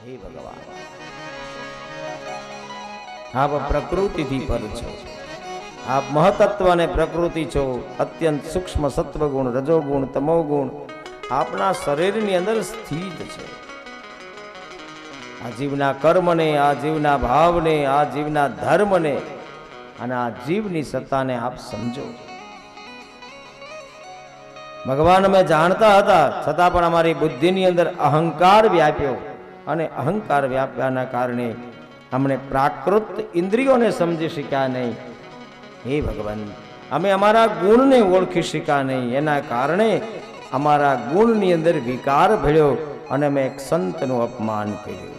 હે ભગવાન, આપ પ્રકૃતિથી પર છો, આપ મહતત્વ અને પ્રકૃતિ છો, અત્યંત સૂક્ષ્મ સત્વગુણ, રજોગુણ, તમોગુણ આપના શરીરની અંદર સ્થિત છે. આ જીવના કર્મને, આ જીવના ભાવને, આ જીવના ધર્મને અને આ જીવની સત્તાને આપ સમજો. ભગવાન અમે જાણતા હતા, છતાં પણ અમારી બુદ્ધિની અંદર અહંકાર વ્યાપ્યો અને અહંકાર વ્યાપ્યાના કારણે અમને પ્રાકૃત ઇન્દ્રિયોને સમજી શક્યા નહીં. હે ભગવાન, અમે અમારા ગુણને ઓળખી શક્યા નહીં. એના કારણે અમારા ગુણની અંદર વિકાર ભળ્યો અને અમે એક સંતનું અપમાન કર્યું.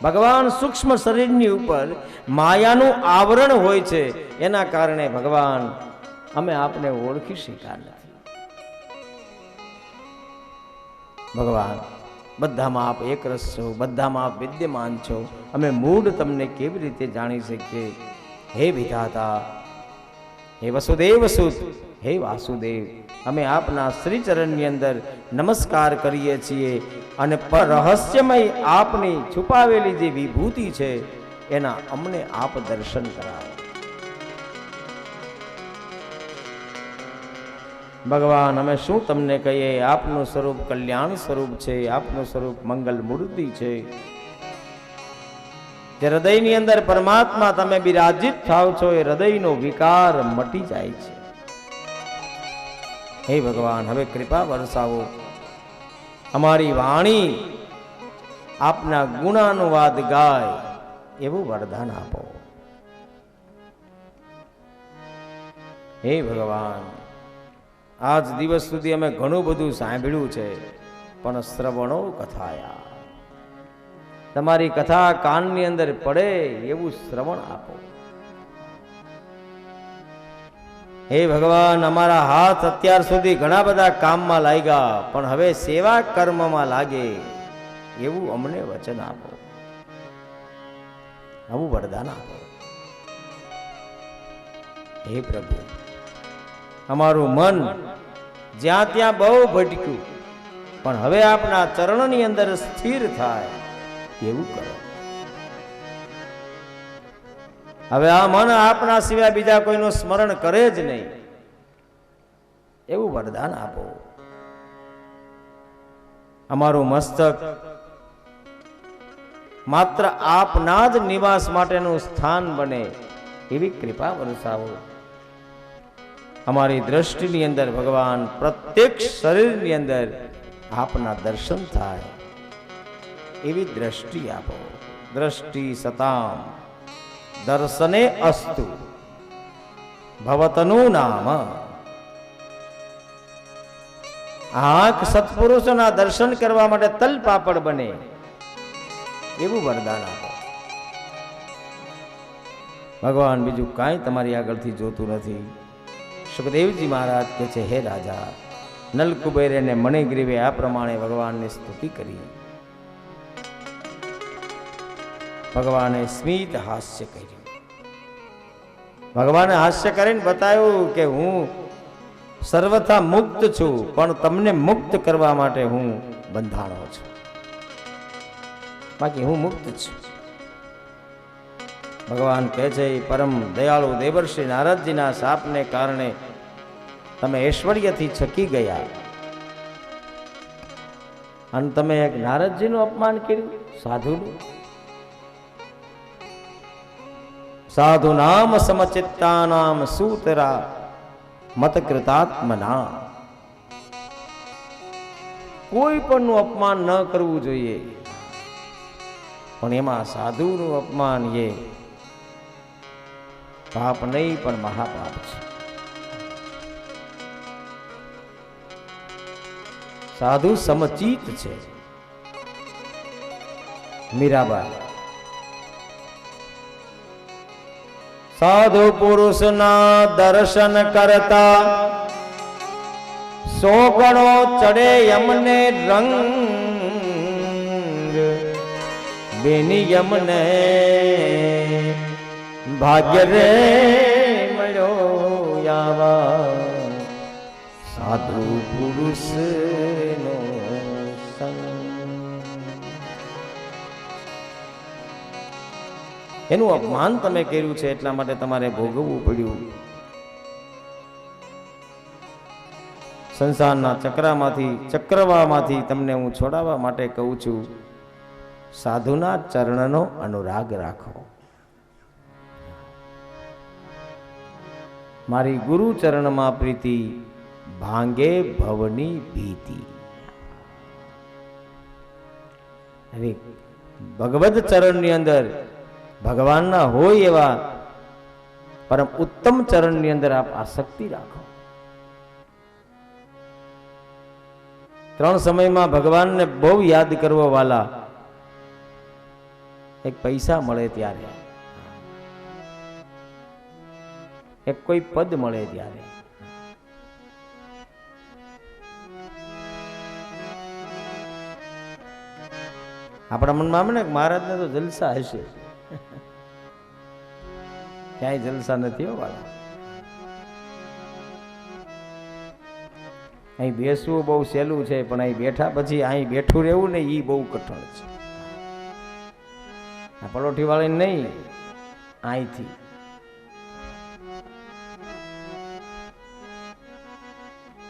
ભગવાન સૂક્ષ્મ શરીરની ઉપર માયાનું આવરણ હોય છે, એના કારણે ભગવાન અમે આપને ઓળખી શક્યા નથી. ભગવાન, બધામાં આપ એક રસ છો, બધામાં આપ વિદ્યમાન છો. અમે મૂળ તમને કેવી રીતે જાણી શકીએ? હે વિધાતા, હે વસુદેવ સુત, હે વાસુદેવ, અમે આપના શ્રીચરણની અંદર નમસ્કાર કરીએ છીએ અને પર રહસ્યમય આપની છુપાવેલી જે વિભૂતિ છે એના અમને આપ દર્શન કરાવો. ભગવાન, અમે શું તમને કહીએ? આપનું સ્વરૂપ કલ્યાણ સ્વરૂપ છે, આપનું સ્વરૂપ મંગલ મૂર્તિ છે. જે હૃદયની અંદર પરમાત્મા તમે બિરાજિત થાવ છો, એ હૃદયનો વિકાર મટી જાય છે. હે ભગવાન, હવે કૃપા વરસાવો. અમારી વાણી આપના ગુણાનુવાદ ગાય એવું વરદાન આપો. હે ભગવાન, આજ દિવસ સુધી અમે ઘણું બધું સાંભળ્યું છે, પણ શ્રવણો કથાયા, તમારી કથા કાનની અંદર પડે એવું શ્રવણ આપો. હે ભગવાન, અમારા હાથ અત્યાર સુધી ઘણા બધા કામમાં લાગ્યા, પણ હવે સેવા કર્મમાં લાગે એવું અમને વચન આપો, આવું વરદાન આપો. હે પ્રભુ, અમારું મન જ્યાં ત્યાં બહુ ભટક્યું, પણ હવે આપના ચરણની અંદર સ્થિર થાય એવું કરો. હવે આ મન આપના સિવાય બીજા કોઈનું સ્મરણ કરે જ નહીં એવું વરદાન આપો. અમારું મસ્તક માત્ર આપના જ નિવાસ માટેનું સ્થાન બને એવી કૃપા વરસાવો. અમારી દ્રષ્ટિની અંદર ભગવાન પ્રત્યેક શરીરની અંદર આપના દર્શન થાય એવી દ્રષ્ટિ આપો. દ્રષ્ટિ સતામ દર્શને અસ્તુ ભવતનું નામ. આંખ સત્પુરુષોના દર્શન કરવા માટે તલપાપડ બને એવું વરદાન આપો. ભગવાન, બીજું કાંઈ તમારી આગળથી જોતું નથી. સુખદેવજી મહારાજ કહે છે, હે રાજા, નલકુબેર અને મણિગ્રીવે આ પ્રમાણે ભગવાનની સ્તુતિ કરી. ભગવાને સ્મિત હાસ્ય કર્યું. ભગવાને હાસ્ય કરીને બતાવ્યું કે હું સર્વથા મુક્ત છું, પણ તમને મુક્ત કરવા માટે હું બંધાણો છું, બાકી હું મુક્ત છું. ભગવાન કહે છે, પરમ દયાળુ દેવર્ષિ નારદજીના શાપને કારણે તમે ઐશ્વર્યથી છકી ગયા અને તમે એક નારદજીનું અપમાન કર્યું, સાધુનું. સાધુ નામ સમચિત્તા નામ સૂતરા મતકૃતાત્મના. કોઈ પણનું અપમાન ન કરવું જોઈએ, પણ એમાં સાધુનું અપમાન એ પાપ નહીં પણ મહાપાપ છે. સાધુ સમચિત છે. મીરાબાઈ, સાધુ પુરુષના દર્શન કરતા સો ગણો ચડે યમને રંગ, બેની યમને ભાગ્ય રે મળ્યો યાવા સાધુ પુરુષ નો સંગ. એનું અપમાન તમે કર્યું છે, એટલા માટે તમારે ભોગવવું પડ્યું. સંસારના ચક્રવામાંથી તમને હું છોડાવવા માટે કહું છું, સાધુના ચરણનો અનુરાગ રાખો. મારી ગુરુ ચરણમાં પ્રીતિ, ભાંગે ભવની ભીતિ. ભગવદ ચરણની અંદર ભગવાનના હોય એવા પરમ ઉત્તમ ચરણની અંદર આપ આસક્તિ રાખો. 3 સમયમાં ભગવાનને બહુ યાદ કરવો વાલા. એક પૈસા મળે ત્યારે, એક કોઈ પદ મળે ત્યારે, આપણા મનમાં આવે ને મહારાજને તો જલસા હશે. ક્યાંય જલસા નથી હો વાલા. અહીં બેસવું બહુ સહેલું છે, પણ અહીં બેઠા પછી અહીં બેઠું રહેવું ને એ બહુ કઠણ છે. આ પલોઠી વાળી નહીં, અહીંથી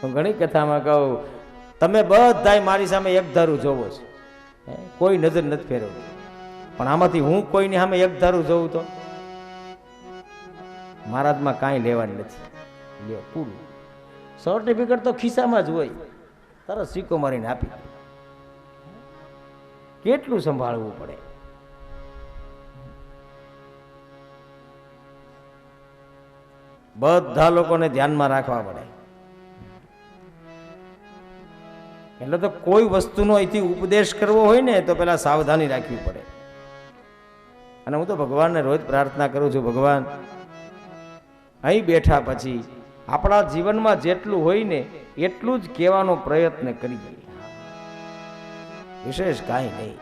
હું ઘણી કથામાં કહું, તમે બધાય મારી સામે એક ધારું જોવો છો, કોઈ નજર નથી ફેરવતી, પણ આમાંથી હું કોઈની સામે એક ધારું જોઉં તો મહારાજમાં કાંઈ લેવાનું નથી. લ્યો પૂરું. સર્ટિફિકેટ તો ખિસ્સામાં જ હોય, તરત સિક્કો મારીને આપી દે. કેટલું સંભાળવું પડે. બધા લોકોને ધ્યાનમાં રાખવા પડે. એટલે તો કોઈ વસ્તુનો અહીંથી ઉપદેશ કરવો હોય ને તો પેલા સાવધાની રાખવી પડે. અને હું તો ભગવાનને રોજ પ્રાર્થના કરું છું, ભગવાન અહીં બેઠા પછી આપણા જીવનમાં જેટલું હોય ને એટલું જ કહેવાનો પ્રયત્ન કરીએ, વિશેષ કાંઈ નહીં.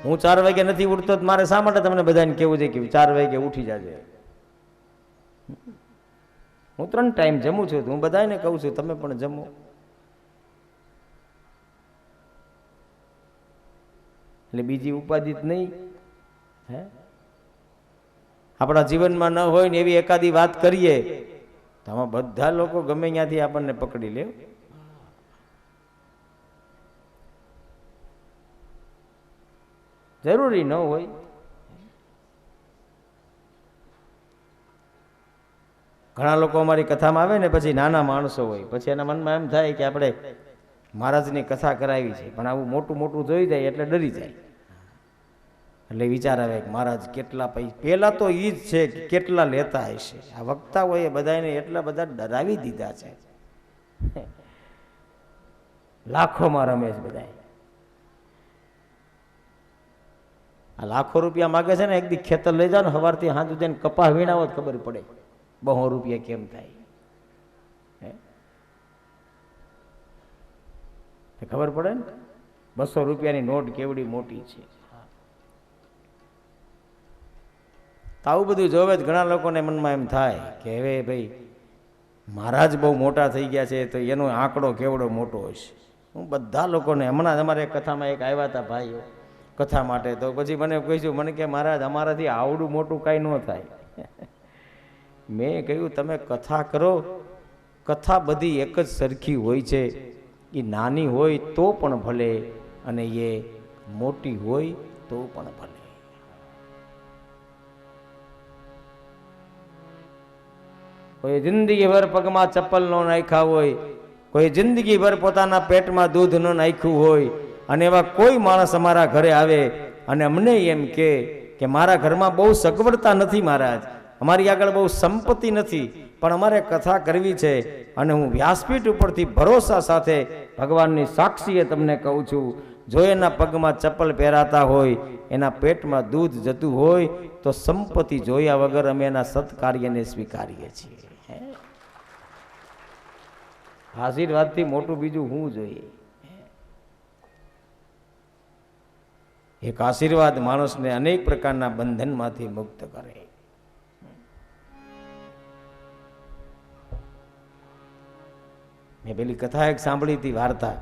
હું 4 વાગે નથી ઉઠતો, મારે શા માટે તમને બધાને કહેવું છે કે 4 વાગે ઉઠી જાજે? હું 3 ટાઈમ જમું છું, હું બધાને કહું છું તમે પણ જમો. એટલે બીજી ઉપાધિ જ નહીં. હે, આપણા જીવનમાં ન હોય ને એવી એકાદી વાત કરીએ તો આમાં બધા લોકો ગમે ત્યાંથી આપણને પકડી લે. જરૂરી ન હોય. ઘણા લોકો અમારી કથામાં આવે ને પછી નાના માણસો હોય, પછી એના મનમાં એમ થાય કે આપણે મહારાજની કથા કરાવી છે, પણ આવું મોટું મોટું જોઈ જાય એટલે ડરી જાય. એટલે વિચાર આવે કે મહારાજ કેટલા પૈસા, પહેલા તો એ જ છે કે કેટલા લેતા હશે. આ વક્તા હોય બધાને એટલા બધા ડરાવી દીધા છે, લાખોમાં રમે છે બધા. આ લાખો રૂપિયા માગે છે ને, એક દી ખેતર લઈ જાઓ ને સવારથી હાથ સુધી કપાસ વીણાવો ખબર પડે 200 રૂપિયા કેમ થાય. ખબર પડે ને 200 રૂપિયાની નોટ કેવડી મોટી છે. તો આવું બધું જોવે જ ઘણા લોકોને મનમાં એમ થાય કે હવે ભાઈ મહારાજ બહુ મોટા થઈ ગયા છે તો એનો આંકડો કેવડો મોટો હશે. હું બધા લોકોને, હમણાં અમારે કથામાં એક આવ્યા હતા ભાઈઓ કથા માટે, તો પછી મને કહીશું, મને કે મહારાજ અમારાથી આવડું મોટું કાંઈ ન થાય. મેં કહ્યું તમે કથા કરો, કથા બધી એક જ સરખી હોય છે. એ નાની હોય તો પણ ભલે અને એ મોટી હોય તો પણ ભલે. કોઈ જિંદગીભર પગમાં ચપ્પલ ન નાખ્યા હોય, કોઈ જિંદગીભર પોતાના પેટમાં દૂધ ન નાખ્યું હોય, અને એવા કોઈ માણસ અમારા ઘરે આવે અને અમને એમ કે મારા ઘરમાં બહુ સગવડતા નથી મહારાજ, અમારી આગળ બહુ સંપત્તિ નથી, પણ અમારે કથા કરવી છે, અને હું વ્યાસપીઠ ઉપરથી ભરોસા સાથે ભગવાનની સાક્ષીએ તમને કહું છું, જો એના પગમાં ચપ્પલ પહેરાતા હોય, એના પેટમાં દૂધ જતું હોય, તો સંપત્તિ જોયા વગર અમે એના સત્કાર્યને સ્વીકારીએ છીએ. આશીર્વાદથી મોટું બીજું શું જોઈએ? એક આશીર્વાદ માણસને અનેક પ્રકારના બંધનમાંથી મુક્ત કરે. મેં પેલી કથા એક સાંભળી હતી, વાર્તા.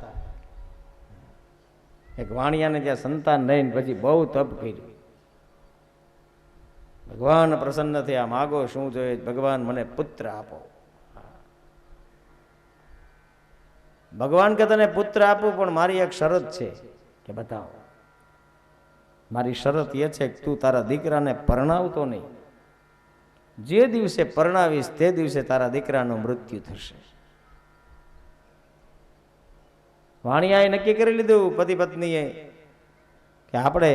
એક વાણિયાને જ્યાં સંતાન રહીને પછી બહુ તપ કર્યું, ભગવાન પ્રસન્ન થયા, માગો શું જોઈએ? ભગવાન મને પુત્ર આપો. ભગવાન કે તને પુત્ર આપું, પણ મારી એક શરત છે. કે બતાવો. મારી શરત એ છે કે તું તારા દીકરાને પરણાવતો નહીં. જે દિવસે પરણાવીશ તે દિવસે તારા દીકરાનું મૃત્યુ થશે. વાણિયાએ નક્કી કરી લીધું, પતિ પત્નીએ, કે આપણે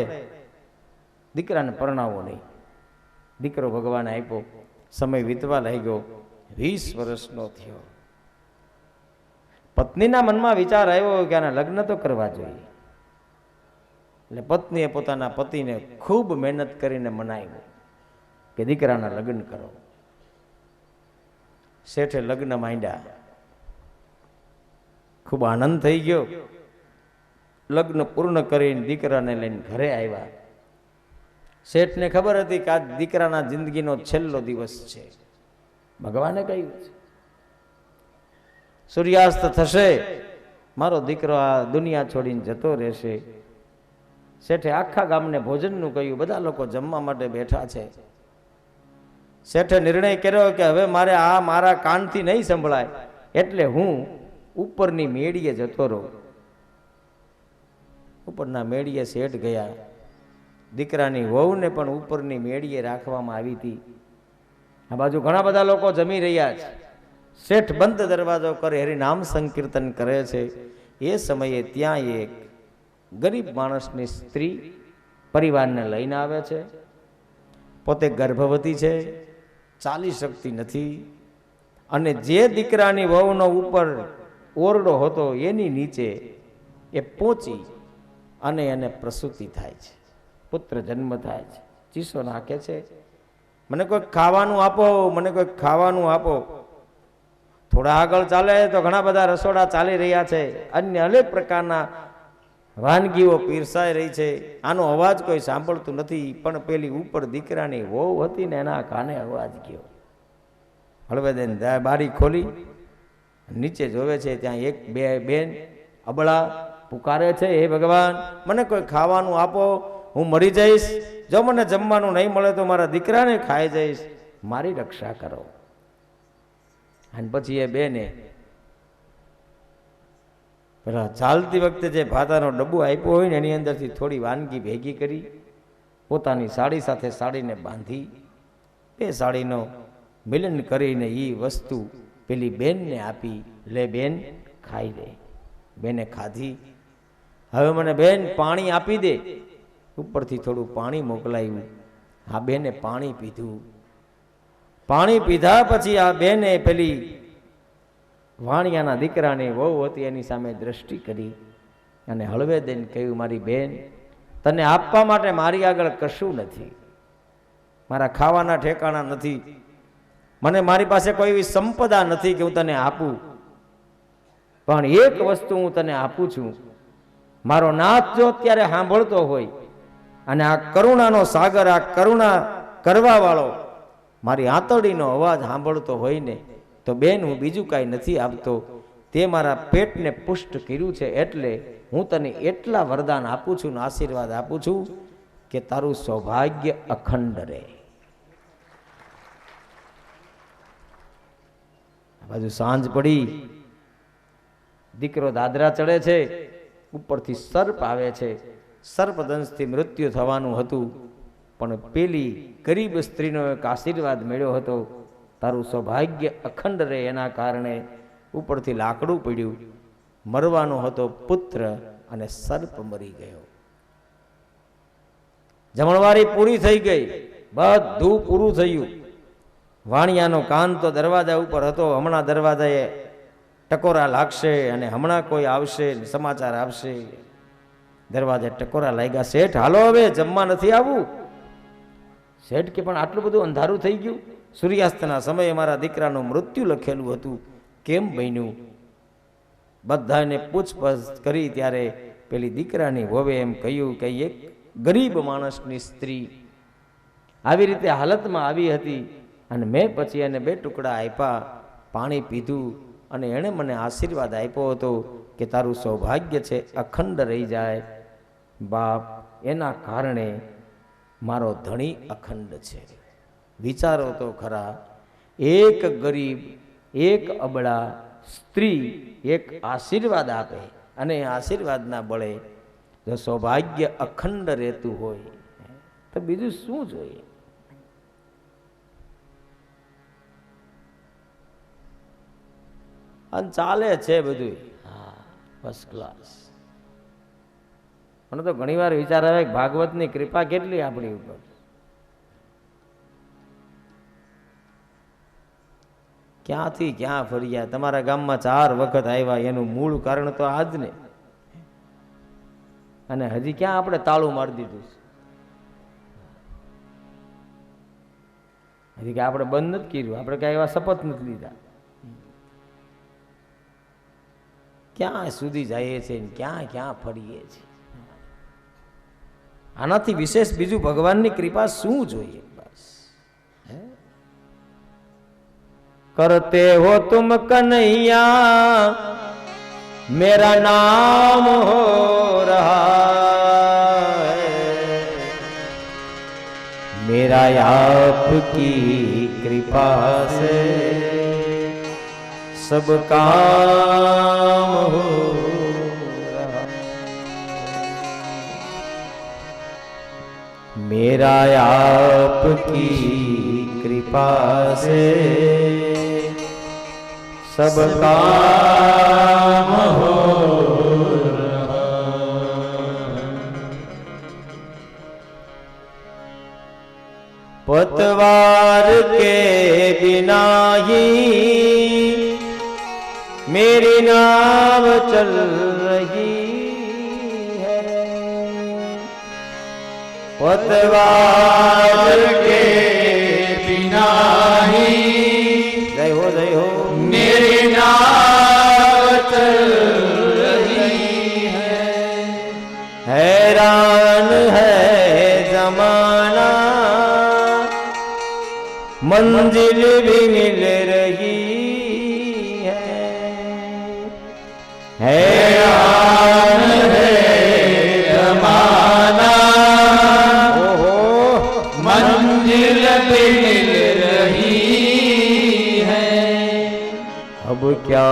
દીકરાને પરણાવવો નહીં. દીકરો ભગવાને આપ્યો. સમય વીતવા લાગ્યો. 20 વર્ષનો થયો. પત્નીના મનમાં વિચાર આવ્યો કે આના લગ્ન તો કરવા જોઈએ. એટલે પત્નીએ પોતાના પતિને ખૂબ મહેનત કરીને મનાવ્યો કે દીકરાના લગ્ન કરો. શેઠે લગ્ન માંડ્યા. ખૂબ આનંદ થઈ ગયો. લગ્ન પૂર્ણ કરીને દીકરાને લઈને ઘરે આવ્યા. શેઠને ખબર હતી કે આ દીકરાના જિંદગીનો છેલ્લો દિવસ છે. ભગવાને કહ્યું છે સૂર્યાસ્ત થશે, મારો દીકરો આ દુનિયા છોડીને જતો રહેશે. શેઠે આખા ગામને ભોજનનું કહ્યું. બધા લોકો જમવા માટે બેઠા છે. શેઠે નિર્ણય કર્યો કે હવે મારે આ મારા કાનથી નહીં સંભળાય, એટલે હું ઉપરની મેળીએ જતો રહું. ઉપરના મેળીએ શેઠ ગયા. દીકરાની વહુને પણ ઉપરની મેળીએ રાખવામાં આવી હતી. આ બાજુ ઘણા બધા લોકો જમી રહ્યા છે. શેઠ બંધ દરવાજો કરે, હરિનામ સંકીર્તન કરે છે. એ સમયે ત્યાં એક ગરીબ માણસની સ્ત્રી પરિવારને લઈને આવે છે. પોતે ગર્ભવતી છે, ચાલી શકતી નથી. અને જે દીકરાની વહુનો ઉપર ઓરડો હતો એની નીચે એ પહોંચી અને એને પ્રસૂતિ થાય છે. પુત્ર જન્મ થાય છે. ચીસો નાખે છે, મને કોઈ ખાવાનું આપો, મને કોઈ ખાવાનું આપો. થોડા આગળ ચાલે તો ઘણા બધા રસોડા ચાલી રહ્યા છે. અન્ય અનેક પ્રકારના વાનગીઓ પીરસાઈ રહી છે. આનો અવાજ કોઈ સાંભળતું નથી. પણ પેલી ઉપર દીકરાની વહુ હતી ને એના કાને અવાજ ગયો. હળવેદેન બારી ખોલી નીચે જોવે છે, ત્યાં એક બે બેન અબળા પુકારે છે, હે ભગવાન મને કોઈ ખાવાનું આપો, હું મરી જઈશ. જો મને જમવાનું નહીં મળે તો મારા દીકરાને ખાઈ જઈશ, મારી રક્ષા કરો. અને પછી એ બેને પેલા ચાલતી વખતે જે ભાતાનો ડબ્બો આપ્યો હોય ને એની અંદરથી થોડી વાનગી ભેગી કરી પોતાની સાડી સાથે સાડીને બાંધી એ સાડીનો મિલન કરીને એ વસ્તુ પેલી બેનને આપી. લે બેન ખાઈ લે. બેને ખાધી. હવે મને બેન પાણી આપી દે. ઉપરથી થોડું પાણી મોકલાયું. આ બેને પાણી પીધું. પાણી પીધા પછી આ બેને પેલી વાણિયાના દીકરાની વહુ હતી એની સામે દ્રષ્ટિ કરી અને હળવે દઈને કહ્યું, મારી બેન તને આપવા માટે મારી આગળ કશું નથી. મારા ખાવાના ઠેકાણા નથી. મને મારી પાસે કોઈ એવી સંપદા નથી કે હું તને આપું. પણ એક વસ્તુ હું તને આપું છું. મારો નાથ જો અત્યારે સાંભળતો હોય અને આ કરુણાનો સાગર, આ કરુણા કરવા વાળો મારી આંતરડીનો અવાજ સાંભળતો હોય ને તો બેન હું બીજું કાંઈ નથી આપતો. તે મારા પેટને પુષ્ટ કર્યું છે એટલે હું તને એટલા વરદાન આપું છું ને આશીર્વાદ આપું છું કે તારું સૌભાગ્ય અખંડ રહે. બાજુ સાંજ પડી. દીકરો દાદરા ચડે છે. ઉપરથી સર્પ આવે છે. સર્પદંશથી મૃત્યુ થવાનું હતું પણ પેલી ગરીબ સ્ત્રીનો એક આશીર્વાદ મળ્યો હતો, તારું સૌભાગ્ય અખંડ રહે. એના કારણે ઉપરથી લાકડું પડ્યું. મરવાનો હતો પુત્ર અને સર્પ મરી ગયો. જમણવારી પૂરી થઈ ગઈ. બધું પૂરું થયું. વાણિયાનો કાન તો દરવાજા ઉપર હતો. હમણાં દરવાજાએ ટકોરા લાગશે અને હમણાં કોઈ આવશે, સમાચાર આવશે. દરવાજે ટકોરા લાગ્યા. શેઠ હાલો હવે જમવા નથી આવવું. શેઠ કે પણ આટલું બધું અંધારું થઈ ગયું. સૂર્યાસ્તના સમયે મારા દીકરાનું મૃત્યુ લખેલું હતું, કેમ બન્યું? બધાને પૂછપરછ કરી ત્યારે પેલી દીકરાની વહુએ એમ કહ્યું કે એક ગરીબ માણસની સ્ત્રી આવી રીતે હાલતમાં આવી હતી અને મેં પછી એને 2 ટુકડા આપ્યા, પાણી પીધું અને એણે મને આશીર્વાદ આપ્યો હતો કે તારું સૌભાગ્ય છે અખંડ રહી જાય. બાપ એના કારણે મારો ધણી અખંડ છે. વિચારો તો ખરા, એક ગરીબ, એક અબળા સ્ત્રી એક આશીર્વાદ આપે અને આશીર્વાદના બળે જો સૌભાગ્ય અખંડ રહેતું હોય તો બીજું શું જોઈએ? અને ચાલે છે બધું, હા, ફર્સ્ટ ક્લાસ. મને તો ઘણી વાર વિચાર આવે કે ભાગવતની કૃપા કેટલી આપણી ઉપર. ક્યાંથી ક્યાં ફર્યા, તમારા ગામમાં 4 વખત આવ્યા, એનું મૂળ કારણ તો આજ ને. અને હજી ક્યાં આપણે તાળું મારી દીધું છે? હજી કે આપણે બંધ નથી કર્યું, આપણે કઈ એવા શપથ નથી લીધા. ક્યાં સુધી જઈએ છીએ, ક્યાં ક્યાં ફરીએ છીએ? આનાથી વિશેષ બીજું ભગવાનની કૃપા શું જોઈએ? બસ करते हो तुम कन्हैया मेरा नाम हो रहा है, मेरा आपकी कृपा से सब काम हो रहा, मेरा आपकी कृपा से सब काम हो रहा। पतवार के बिना ही मेरी नाव चल रही है, पतवार के बिना ही जय हो मेरी नाव चल रही है, हैरान है जमाना मंजिल भी मिल रही है, हैरान है जमाना मंजिल भी मिल रही है। अब क्या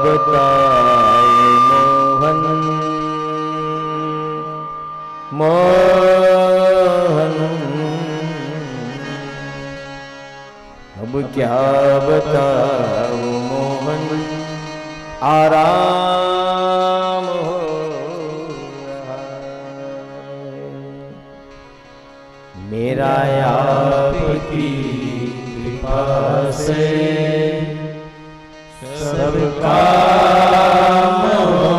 बताए मोहन मोहन, अब क्या बताओ मोहन, आराम हो रहा है, मेरा आपकी कृपा से सब काम हो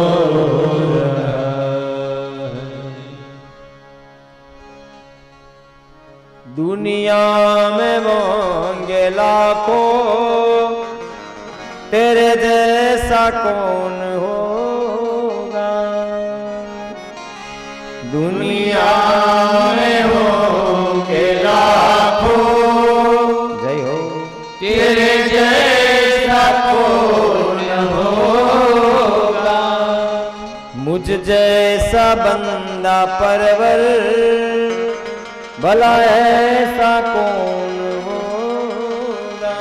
रहा है। दुनिया में मांगे लाखों तेरे जैसा कौन होगा, दुनिया में होंगे लाखों जय हो तेरे जैसा कौन होगा, मुझ जैसा बंदा परवर भला ऐसा कौन होगा,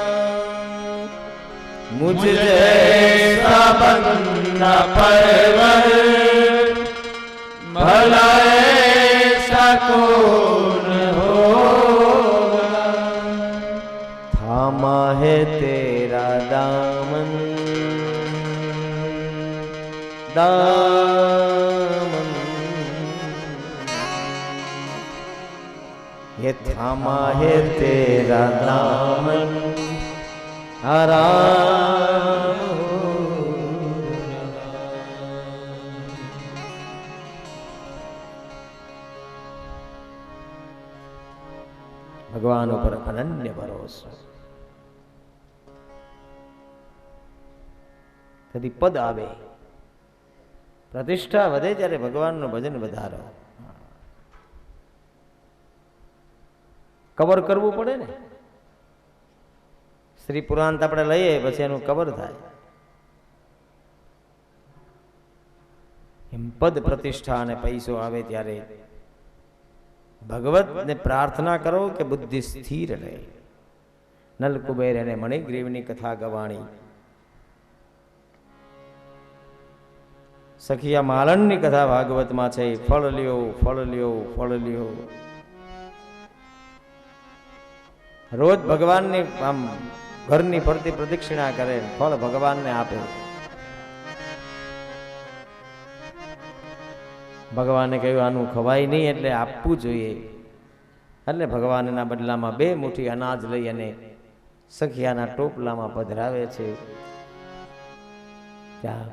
मुझ जैसा बंदा परवर भला ऐसा कौन होगा, थामा है तेरा दामन दामन, ये थामा है तेरा दामन, आराम हो रहा। भगवान पर अनन्य भरोसा, कदी पद आवे प्रतिष्ठा વધે ત્યારે ભગવાનનું ભજન વધારો, કવર કરવું પડે ને, શ્રી પુરાણ આપણે લઈએ પછી એનું કવર થાય, એમ પદ પ્રતિષ્ઠા અને પૈસો આવે ત્યારે ભગવતને પ્રાર્થના કરો કે બુદ્ધિ સ્થિર રહે, નલકુબેર અને મણિગ્રીવની કથા ગવાણી. સખિયા માલણની કથા ભાગવતમાં છે. ફળ લ્યો, ફળ લ્યો, ફળ લ્યો. રોજ ભગવાનની આમ ઘરની ફરતી પ્રદક્ષિણા કરે, ફળ ભગવાનને આપે. ભગવાને કહ્યું આનું ખવાય નહીં એટલે આપવું જોઈએ. એટલે ભગવાનના બદલામાં 2 મુઠ્ઠી અનાજ લઈ અને સખિયાના ટોપલામાં પધરાવે છે. ત્યાં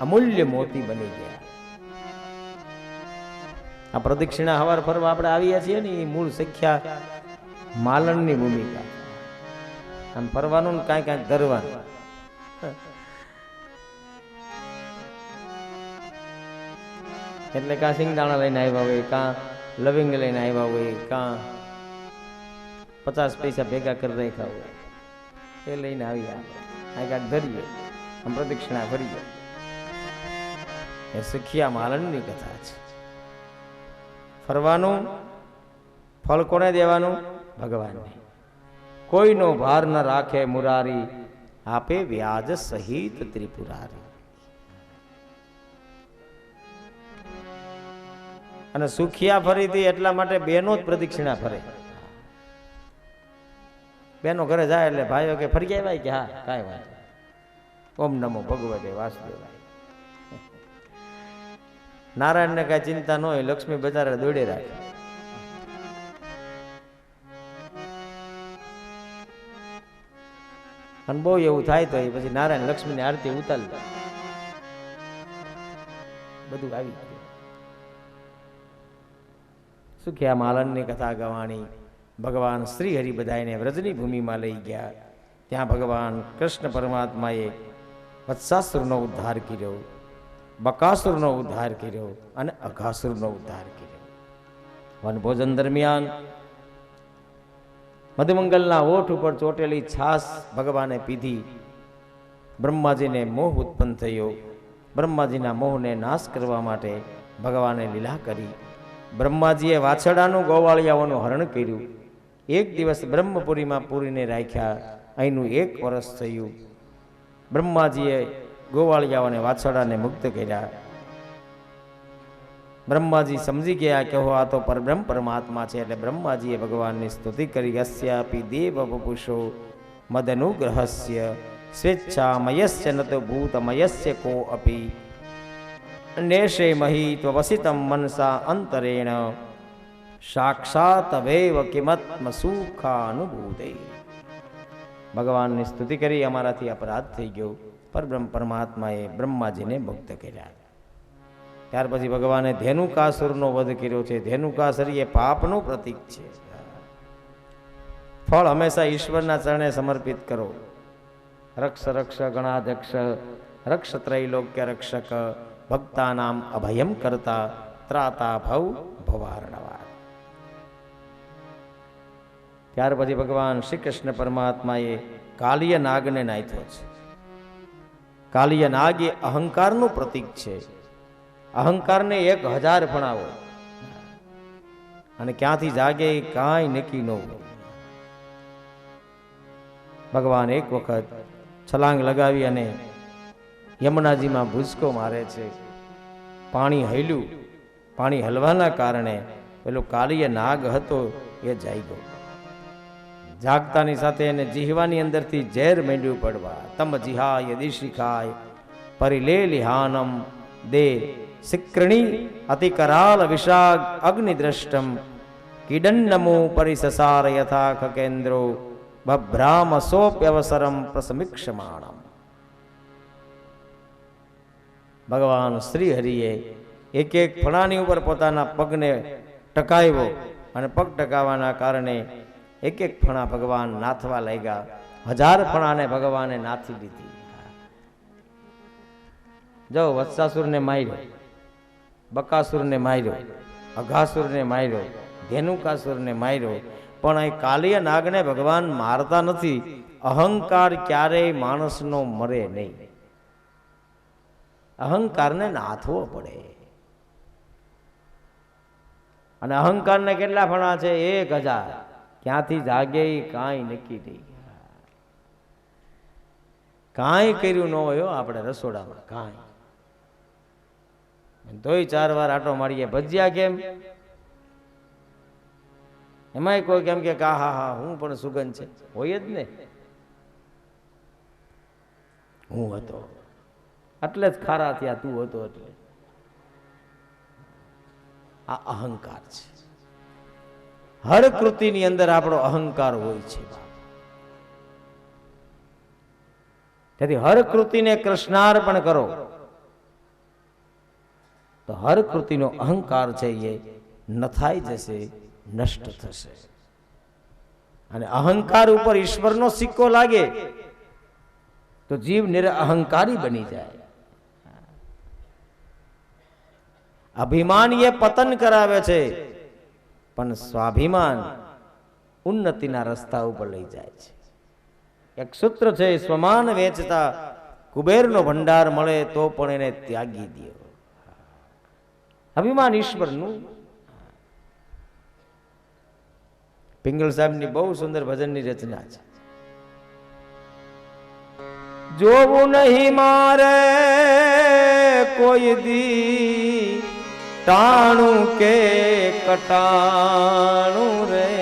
અમૂલ્ય મોતી બની ગયા. આ પ્રદક્ષિણા હવાર ફરવા આપણે આવ્યા છીએ ને, એ મૂળ સખ્યા માલણની ભૂમિકા. આમ ફરવાનું ને કાંઈ કાંઈક ધરવાનું. એટલે કાં સિંગદાણા લઈને આવ્યા હોય, કાં લવિંગ લઈને આવ્યા હોય, કાં 50 પૈસા ભેગા કરી રાખ્યા હોય, એ લઈને આવ્યા. આ કાંઈક ધરીએ, આમ પ્રદક્ષિણા ફરીએ. એ સખિયા માલણની કથા છે. ફરવાનું ફળ કોને દેવાનું? ભગવાનને. કોઈનો ભાર ન રાખે મુરારી, આપે વ્યાજ સહિત ત્રિપુરારી. અને સુખિયા ફરીથી એટલા માટે બેનો જ પ્રદક્ષિણા ફરે. બેનો ઘરે જાય એટલે ભાઈઓ કે ફરી આવ્યા કે હા કાંઈ વાત. ઓમ નમો ભગવતે વાસુદેવાય. નારાયણને કાંઈ ચિંતા ન હોય, લક્ષ્મી બજારે દોડે રાખે. અને બહુ એવું થાય તો એ પછી નારાયણ લક્ષ્મીની આરતી ઉતારી દે. બધું આવી ગયું. સુખિયા માલણની કથા ગવાણી. ભગવાન શ્રી હરિ બધાઈને વ્રજની ભૂમિમાં લઈ ગયા. ત્યાં ભગવાન કૃષ્ણ પરમાત્માએ વત્સાસુરનો ઉદ્ધાર કર્યો, બકાસુરનો ઉદ્ધાર કર્યો અને અઘાસુરનો ઉદ્ધાર કર્યો. વનભોજન દરમિયાન મધુમંગલના ઓઠ ઉપર ચોટેલી છાસ ભગવાને પીધી. બ્રહ્માજીને મોહ ઉત્પન્ન થયો. બ્રહ્માજીના મોહને નાશ કરવા માટે ભગવાને લીલા કરી. બ્રહ્માજીએ વાછડાનું ગોવાળિયાઓનું હરણ કર્યું. એક દિવસ બ્રહ્મપુરીમાં પૂરીને રાખ્યા. અહીંનું 1 વર્ષ થયું. બ્રહ્માજીએ ગોવાળિયાઓને વાછડાને મુક્ત કર્યા. બ્રહ્માજી સમજી ગયા કે હો આ તો પરબ્રહ્મ પરમાત્મા છે. એટલે બ્રહ્માજીએ ભગવાનની સ્તુતિ કરી. અસ્યાપી દેવ વપુષો મદનુગ્રહસ્ય સ્વેચ્છામયસ્ય ન તો ભૂતમયસ્ય કો અપી નેશે મહી ત્વવસિતમ મનસા અંતરેણ સાક્ષાત વેવ કિમત્મ સુખાનુભૂતે. ભગવાનની સ્તુતિ કરી. અમારાથી અપરાધ થઈ ગયો. પરબ્રહ્મ પરમાત્માએ બ્રહ્માજીને મુક્ત કર્યા. ત્યાર પછી ભગવાને ધેનુકાસુરનો વધ કર્યો છે. ધેનુકાસુર એ પાપનું પ્રતીક છે. ફળ હંમેશા ઈશ્વરના ચરણે સમર્પિત કરો. રક્ષ રક્ષ ગણાધ્યક્ષ રક્ષ ત્રૈલોક્ય રક્ષક ભક્તાનામ અભયમ કરતા ત્રાતા ભવ ભવારણવા. ત્યાર પછી ભગવાન શ્રી કૃષ્ણ પરમાત્માએ કાલિય નાગને નાખ્યો છે. કાલિય નાગ એ અહંકારનું પ્રતીક છે. અહંકારને 1000 ફણાવો અને ક્યાંથી જાગે એ કાંઈ નક્કી ન હોય. ભગવાન એક વખત છલાંગ લગાવી અને યમુનાજીમાં ભૂસકો મારે છે. પાણી હલ્યું. પાણી હલવાના કારણે પેલો કાલિય નાગ હતો એ જાગ્યો. જાગતાની સાથે એને જીહવાની અંદરથી ઝેર માંડ્યું પડવા. તમ જીહાય દિશિખાય પરિલે લિહાનમ દે સિક્રણી અતિકરાલ વિષાગ અગ્નિદ્રષ્ટમ કિડન્નમો પરિસસાર યથા ખકેન્દ્રો બભ્રામ સોપ્યવસરમ પ્રસમીક્ષમાણમ. ભગવાન શ્રી હરિએ એક ફણાની ઉપર પોતાના પગને ટકાવ્યો અને પગ ટકાવવાના કારણે એક ફણા ભગવાન નાથવા લાગ્યા. 1000 ફણાને ભગવાને નાથી લીધી. જો વત્સાસુરને માર્યો, બકાસુરને માર્યો, અઘાસુરને માર્યો, ધેનુકાસુરને માર્યો, પણ અહીં કાલિય નાગને ભગવાન મારતા નથી. અહંકાર ક્યારેય માણસનો મરે નહીં. અહંકારને નાથવો પડે. અને અહંકારને કેટલા ફણા છે? 1000. ક્યાંથી જાગે એ કાંઈ નક્કી નહીં. કાંઈ કર્યું ન હોય આપણે રસોડામાં કાંઈ, તોય 4 વાર આટો મારીએ. ભજીયા કેમ? એમાંય કોઈ કેમ કે હા હા હું પણ સુગંધ છે, હોય જ ને. હું હતો એટલે જ ખારા થયા, તું હતો એટલે. આ અહંકાર છે. હર કૃતિની અંદર આપણો અહંકાર હોય છે. તેથી હર કૃતિને કૃષ્ણાર્પણ કરો તો હર કૃતિનો અહંકાર છે એ નથાઈ જશે, નષ્ટ થશે. અને અહંકાર ઉપર ઈશ્વરનો સિક્કો લાગે તો જીવ નિરઅહંકારી બની જાય. અભિમાન એ પતન કરાવે છે, પણ સ્વાભિમાન ઉન્નતિના રસ્તા ઉપર લઈ જાય છે. એક સૂત્ર છે, સ્વમાન વેચતા કુબેરનો ભંડાર મળે તો પણ એને ત્યાગી દો. અભિમાન ઈશ્વરનું. પિંગલ સાહેબની બહુ સુંદર ભજનની રચના છે. જોવું નહીં મારે કોઈ દી ટાણું કે કટાણું રે,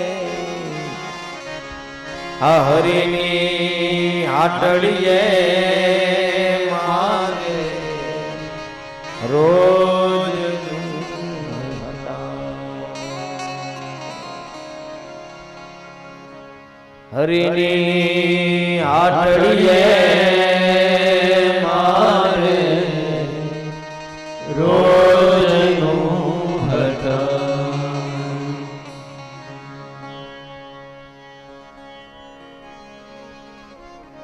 આ હરિની હાટડીએ મારે રોજ હરિની હાટડીએ મારે રોજનું હટન.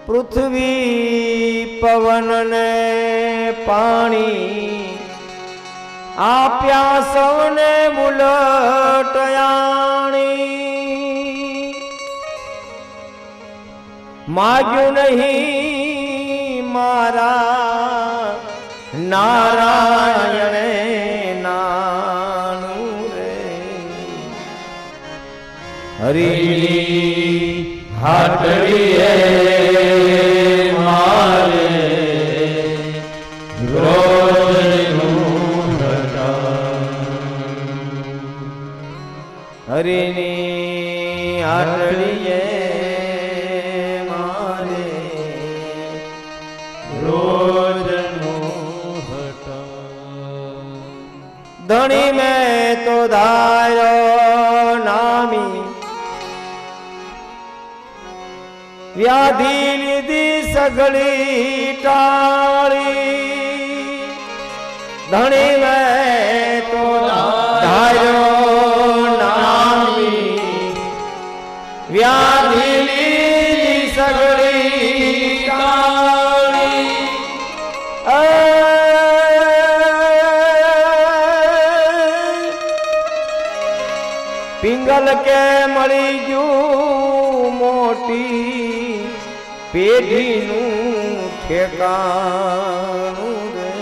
પૃથ્વી પવન ને પાણી આપ્યા સૌને મુલટયાણી, માગ્યું નહીં મારા નારાયણે નાનું રે, હરિની હાટડીએ મારે રોજનું હટન. હરિની હાટડીએ ધણી મેં તો ધાર્યો નામી, વ્યાધિ લીધી સગળી ટાળી. ધણી મેં તો ધાર્યો નામી, વ્યાધિ લીધી સગળી ટાળી. પિંગલ કે મળી ગયું મોટી પેઢીનું ઠેકાણું રે,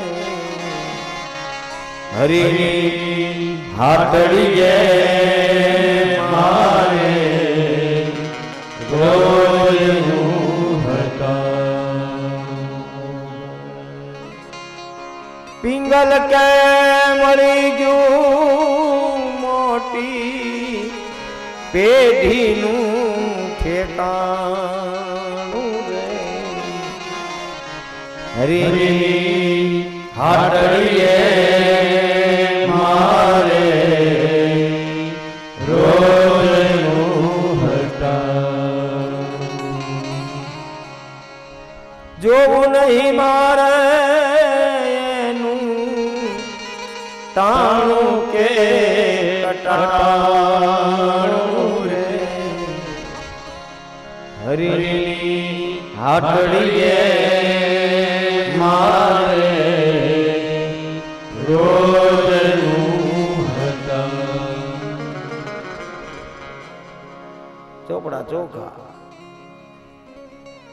હરિની હાટડીએ મારે રોજનું હટન. પિંગલ કે મળી ગયું મોટી પેઢીનું ઠેકાણું રે, હરિની હાટડીએ મારે રોજનું હટન. જોવું નહીં મારે એનું ટાણું કે કટાણું રે, હરિની હાટડીએ મારે રોજનું હટન. ચોપડા ચોખા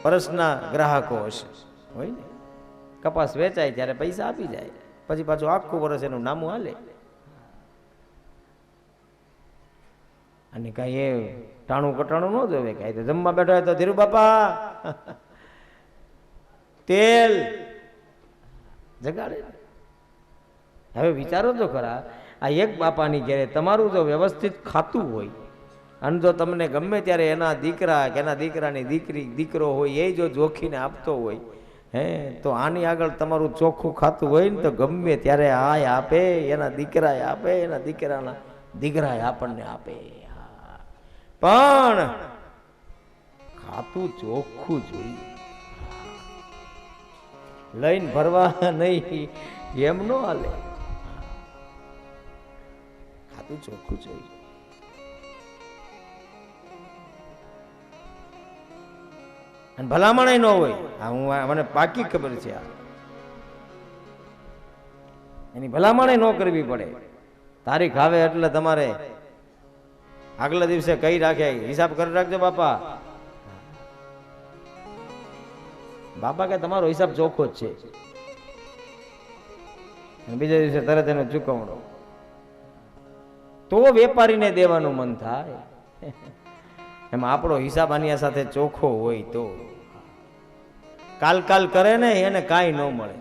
પરસના ગ્રાહકો હશે, હોય ને. કપાસ વેચાય ત્યારે પૈસા આપી જાય, પછી પાછું આખું વર્ષ એનું નામું હાલે. અને કઈ એ ટાણું કટાણું ન જોવે કાંઈ. તો જમવા બેઠા હોય તો ધીરુ બાપા તેલ જગાડે. હવે વિચારો તો ખરા, આ એક બાપાની ઘેરે તમારું જો વ્યવસ્થિત ખાતું હોય અને જો તમને ગમે ત્યારે એના દીકરા કે એના દીકરાની દીકરો હોય એ જો જોખીને આપતો હોય, હે, તો આની આગળ તમારું ચોખ્ખું ખાતું હોય ને તો ગમે ત્યારે આય આપે, એના દીકરાએ આપે, એના દીકરાના દીકરાએ આપણને આપે. પણ ખાતું ચોખ્ખું જોઈએ, લઈને ભરવા નહીં એમ ન હાલે. ખાતું ચોખ્ખું જોઈએ. અને ભલામણ ન હોય. હું મને પાકી ખબર છે, એની ભલામણ ન કરવી પડે. તારીખ આવે એટલે તમારે આગલા દિવસે કઈ રાખે, હિસાબ કરી રાખજો બાપા. બાપા કે તમારો હિસાબ ચોખ્ખો જ છે. બીજા દિવસે તરત એનો ચૂકવણો, તો વેપારીને દેવાનું મન થાય. એમાં આપણો હિસાબ આની સાથે ચોખ્ખો હોય તો કાલ કરે ને એને કાંઈ ન મળે.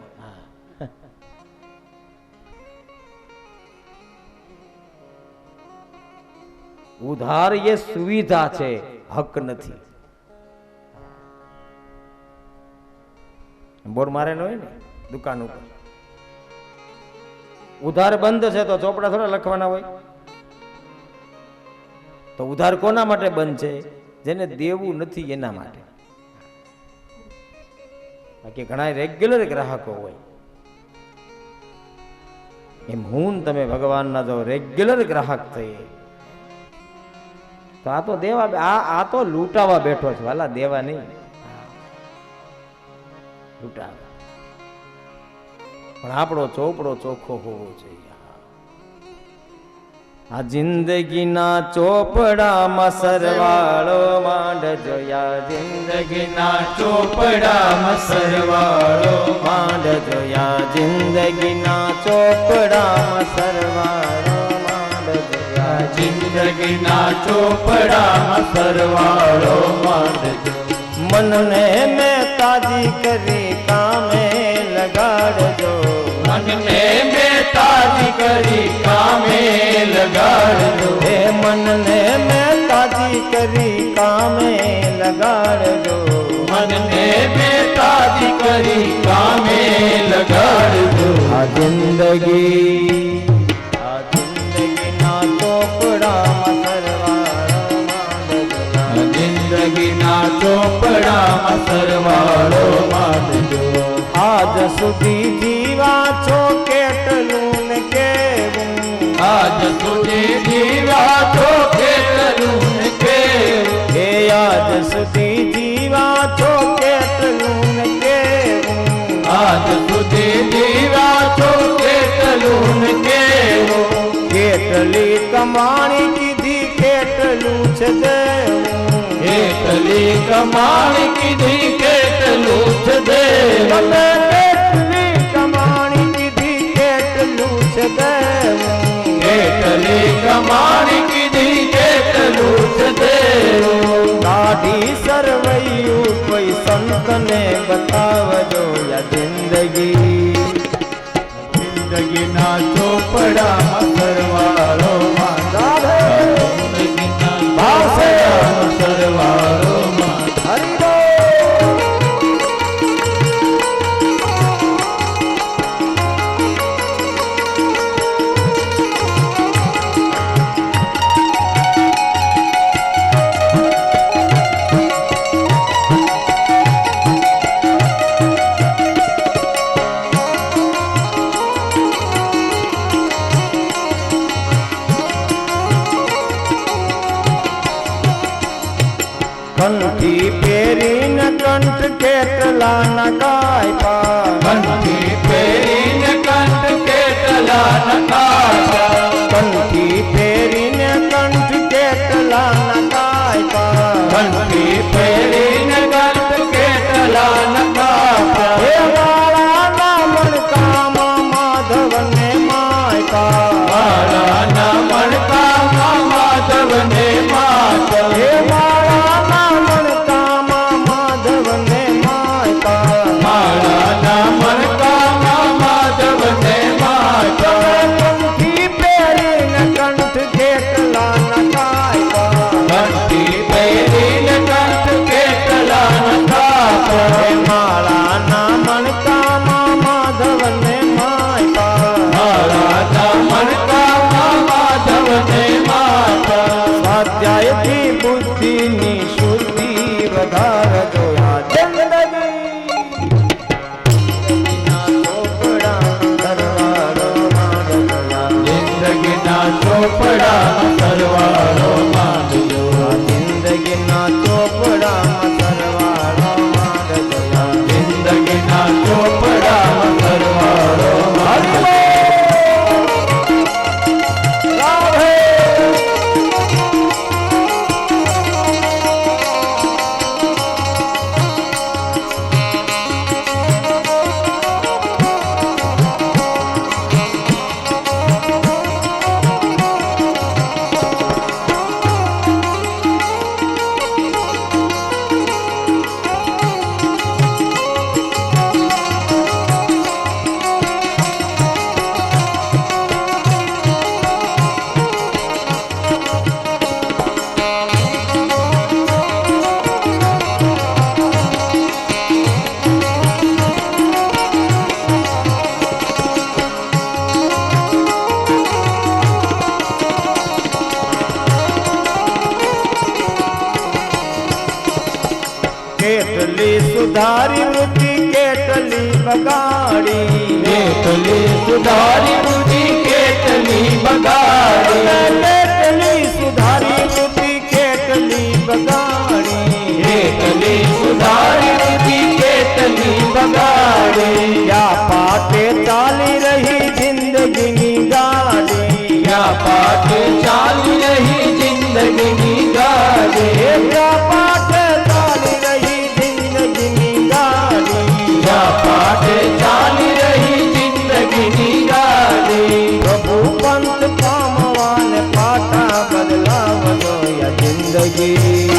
ઉધાર એ સુવિધા છે, હક નથી. બોર્ડ મારે ન હોય ને દુકાન ઉપર, ઉધાર બંધ છે તો ચોપડા થોડા લખવાના હોય. તો ઉધાર કોના માટે બંધ છે? જેને દેવું નથી એના માટે. બાકી ઘણા રેગ્યુલર ગ્રાહકો હોય. એમ હું તમે ભગવાનના જો રેગ્યુલર ગ્રાહક થઈએ તો આ તો દેવા, આ તો લૂંટાવા બેઠો છે વાલા, દેવા નહીં, લૂંટાવા. પણ આપણો ચોપડો ચોખ્ખો હોવો જોઈએ. આ જિંદગીના ચોપડામાં સરવાળો માંડ જોયા, જિંદગીના ચોપડામાં સરવાળો માંડ જોયા, જિંદગીના ચોપડામાં સરવાળો માંડ જોયા, જિંદગીના ચોપડામાં સરવાળો માંડ જોયા. મનને મેં તાજી કરી કામે લગાડજો, મનને મેં તાજી કરી કામે લગાડજો. હે મનને મેં તાજી કરી કામે લગાડજો, મનને મેં તાજી કરી કામે લગાડજો. આ જિંદગીના ચોપડામાં સરવાળો માંડજો, જિંદગીના ચોપડામાં સરવાળો માંડજો. આજ સુધી જીવા છો કેટલું ને કેવું, આજ સુધી જીવા છો કેટલું ને કેવું, હે આજ સુધી જીવા છો કેટલું ને કેવું, આજ સુધી જીવા છો કેટલું ને કેવું. કેટલી કમાણી કીધી કેટલું છે દેવું, કેટલી કમાણી કીધી કેટલું છે દેવું, કેટલી કમાણી કીધી કેટલું છે દેવું, કેટલી કમાણી કીધી કેટલું છે દેવું. દાઢી સરવૈયું કોઈ સંતને બતાવજો. યા જિંદગીના ચોપડામાં સરવાળો માંડજો, જિંદગીના ચોપડામાં સરવાળો માંડજો. હરિ કંઠી પહેરીને કંઠ કેટલા નકાય, કંઠી પહેરીને કંઠ કેટલા નકાય, કંઠી પહેરીને કંઠ કેટલા નકાય, કંઠી પહેરીને કંઠ કેટલા નકાય. હે વાળાના મણકામાં માધવને માયકા, વાળાના મણકામાં માધવને માતા, હે સુધારી વૃત્તિ કેટલી બગાડી, કેટલી સુધારી બુદ્ધિ કેટલી બગાડી, કેટલી સુધારી વૃત્તિ કેટલી બગાડી, કેટલી સુધારી બુદ્ધિ કેટલી બગાડી, યા પાટે ચાલી રહી જિંદગીની ગાડી, યા પાઠ ચાલી રહી જિંદગીની ગાડી, યા પાટે ચાલી રહી જિંદગીની ગાડી, યા પાઠ ચાલી રહી જિંદગીની ગાડી, પ્રભુ પંથ પામવાને પાટા બદલાવજો યા જિંદગીના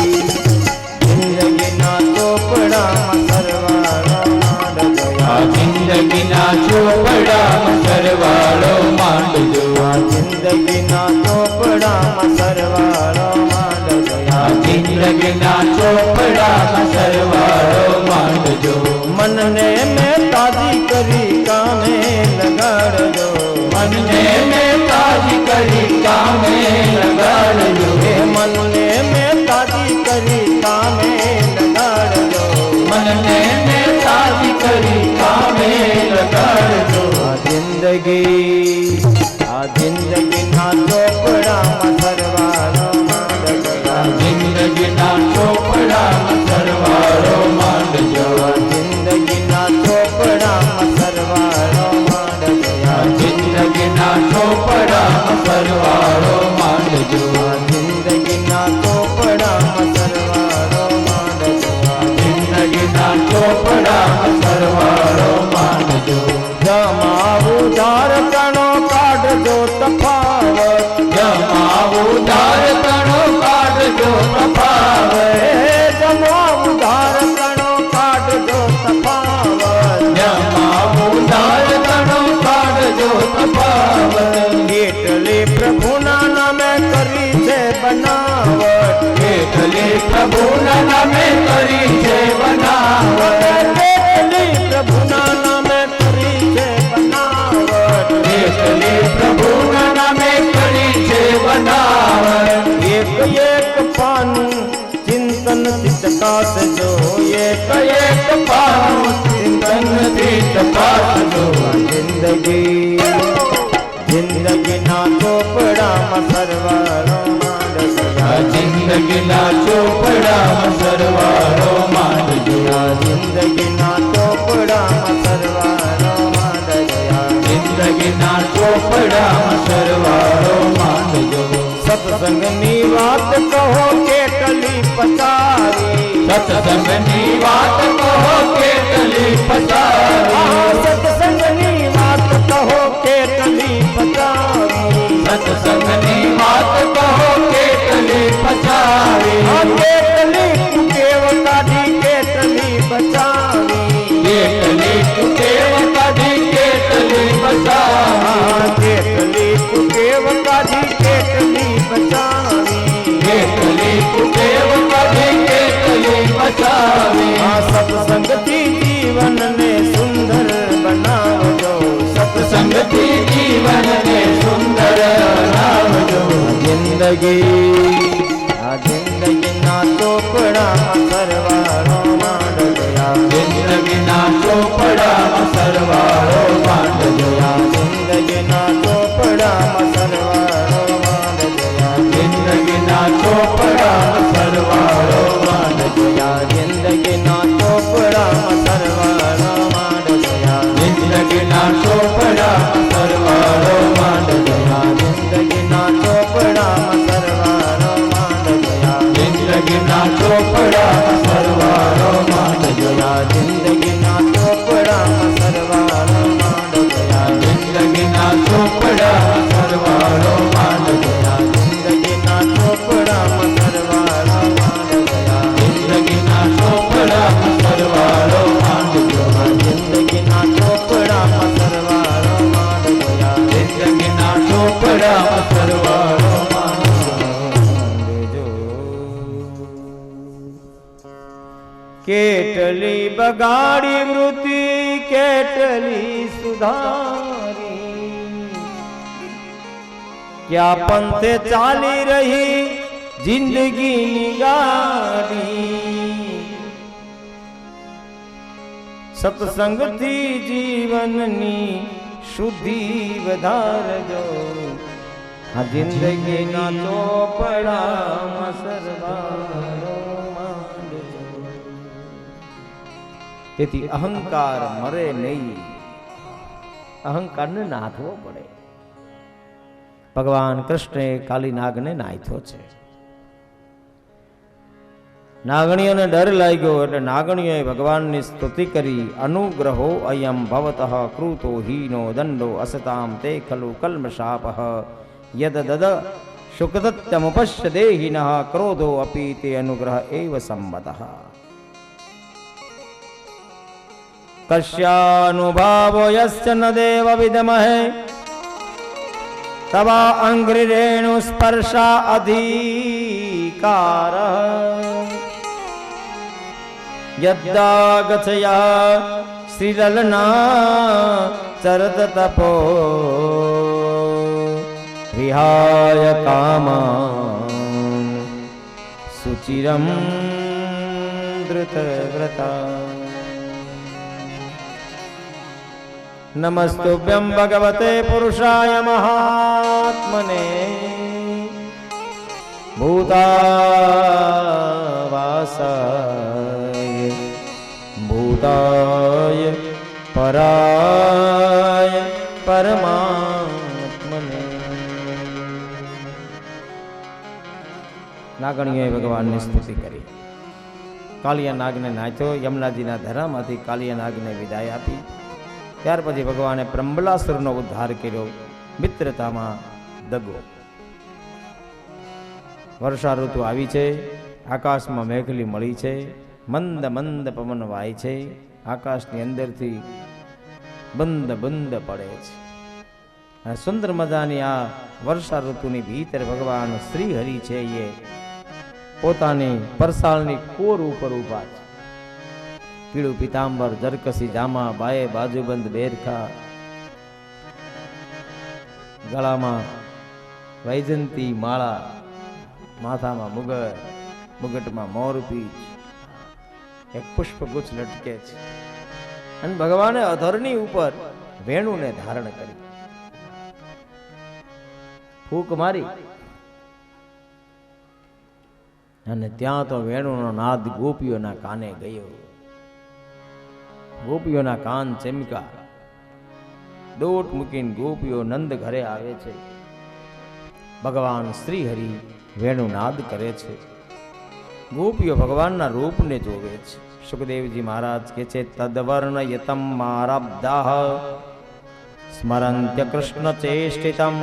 ચોપડામાં સરવાળો માંડજો, આ જિંદગીના ચોપડામાં સરવાળો માંડજો, આ જિંદગીના ચોપડામાં સરવાળો માંડજો, આ જિંદગીના ચોપડામાં સરવાળો માંડજો, મનને મેં તાજી કરી કામે લગાડજો, મનને મેં તાજી કરી કામે લગાડજો, હે મનને મેં તાજી કરી કામે લગાડજો, મનને મેં તાજી કરી કામે લગાડજો, આ જિંદગીના ચોપડામાં સરવાળો માંડજો, આ જિંદગીના ચોપડામાં સરવાળો માંડજો, આ જિંદગીના ચોપડામાં સરવાળો માંડજો, આ જિંદગીના ચોપડામાં સરવાળો માંડજો, આ જિંદગીના ચોપડામાં સરવાળો માંડજો, જિંદગીના ચોપડામાં સરવાળો માંડજો, જમાવું ધાર કણો કાઢજો તફાવત, જમાવું ધાર તણો કાઢજો તફાવત, જમાવું ધાર કણો કાઢજો તફાવત, જમાવું ધાર તણો કાઢજો તફાવત, કેટલી પ્રભુના નામે કરી છે બનાવટ, કેટલી પ્રભુના નામે કરી છે બનાવટ, કેટલી પ્રભુના નામે કરી છે બનાવટ, કેટલી પ્રભુના નામે કરી છે બનાવટ, એક એક પાનું ચિંતનથી ચકાસજો, એક એક પાનું ચિંતનથી ચકાસજો, જિંદગીના ચોપડામાં સરવાળો માંડજો, આ જિંદગીના ચોપડામાં સરવાળો માંડજો, આ જિંદગીના ચોપડામાં સરવાળો માંડજો, જિંદગીના ચોપડામાં સરવાળો માંડજો, સત્સંગની વાત કહો કેટલી પચાવી, સત્સંગની વાત કહો કેટલી પચાવી, સત્સંગની વાત કહો કેટલી પચાવી, સત્સંગની વાત કહો કેટલી પચાવી, કેટલી કુટેવ કાઢી કેટલી બચાવી, કેટલી કુટેવ કાઢી કેટલી બચાવી, કેટલી કુટેવ કાઢી કેટલી બચાવી, કેટલી કુટેવ કાઢી કેટલી બચાવી, આ સત્સંગથી જીવનને સુંદર બનાવજો, સત્સંગથી જીવનને સુંદર બનાવજો, આ જિંદગીના ચોપડામાં સરવાળો માંડજો, જિંદગીના ચોપડામાં સરવાળો માંડજો, જિંદગીના ચોપડામાં સરવાળો માંડજો, જિંદગીના ચોપડામાં સરવાળો માંડજો, જિંદગીના ચોપડામાં સરવાળો માંડજો, જિંદગીના ચોપડામાં સરવાળો માંડજો, જિંદગીના ચોપડામાં સરવાળો માંડજો, જિંદગીના ચોપડામાં સરવાળો માંડજો, જિંદગીના ચોપડામાં સરવાળો માંડજો, જિંદગીના ચોપડામાં સરવાળો માંડજો, જિંદગીના ચોપડામાં સરવાળો માંડજો, જિંદગીના ચોપડામાં સરવાળો માંડજો, જિંદગીના ચોપડામાં સરવાળો માંડજો, જિંદગીના ચોપડામાં સરવાળો માંડજો, કેટલી બગાડી વૃત્તિ કેટલી સુધારી, ક્યાં પંથે ચાલી રહી જિંદગીની ગાડી, સત્સંગથી જીવનની શુદ્ધિ વધારજો, આ જિંદગીના ચોપડામાં સરવાળો માંડજો. તેથી અહંકાર મરે નહીં, અહંકારને નાથવો પડે. ભગવાન કૃષ્ણે કાલી નાગને નાથ્યો છે. નાગણીઓને ડર લાગ્યો એટલે નાગણીઓએ ભગવાનની સ્તુતિ કરી. અનુગ્રહો અયમ ભવતઃ કૃતો હીનો દંડો અસતામ તે ખલુ કલ્મશાપઃ યદ દદ શુકદત્યમુપશ્ય દેહિનઃ ક્રોધો અપી તે અનુગ્રહ એવ સંવતઃ. કશ્યાનુભાવો યસ્ય ન દેવ વિદમહે તવા અંઘ્રિરેણુ સ્પર્શા અધિકાર યદ્દાગચ્છયા શ્રીલલના ચરત તપો વિહાય કામાન સુચિરમ ધૃતવ્રતા. નમસ્તુભ્યં ભગવતે પુરુષાય મહાત્મને ભૂતાવાસાય ભૂતાય પરાય પરમાત્મને. નાગણીઓએ ભગવાનની સ્તુતિ કરી. કાલિયા નાગને નાચ્યો. યમુનાજીના ધરામાંથી કાલિયા નાગને વિદાય આપી. ત્યાર પછી ભગવાને પ્રંબલાસુરનો ઉદ્ધાર કર્યો. મિત્રતામાં દગો. વર્ષા ઋતુ આવી છે. આકાશમાં મેઘલી મળી છે. મંદ મંદ પવન વાય છે. આકાશની અંદરથી બંધ બંધ પડે છે. અને સુંદર મજાની આ વર્ષા ઋતુની ભીતર ભગવાન શ્રી હરિ છે એ પોતાની પરસાળની કોર ઉપર ઉભા છે. પીળું પિતાંબર, જરકસી જામા, બાએ બાજુબંધ બેરખા, ગળામાં વૈજંતી માળા, માથામાં મુગટ, મુગટમાં મોરપીંછ, એક પુષ્પગુચ્છ લટકે છે. અને ભગવાને અધરની ઉપર વેણુને ધારણ કરી ફૂંક મારી અને ત્યાં તો વેણુનો નાદ ગોપીઓના કાને ગયો. ગોપીઓના કાન ચમકા. દોટ મૂકીને ગોપીઓ નંદ ઘરે આવે છે. ભગવાન શ્રી હરિ વેણુનાદ કરે છે. ગોપીઓ ભગવાનના રૂપને જોવે છે. સુખદેવજી મહારાજ કે છે તદ્વર્ણ યતમ મારાબ્દાહ સ્મરંત્ય કૃષ્ણ ચેષ્ટિતમ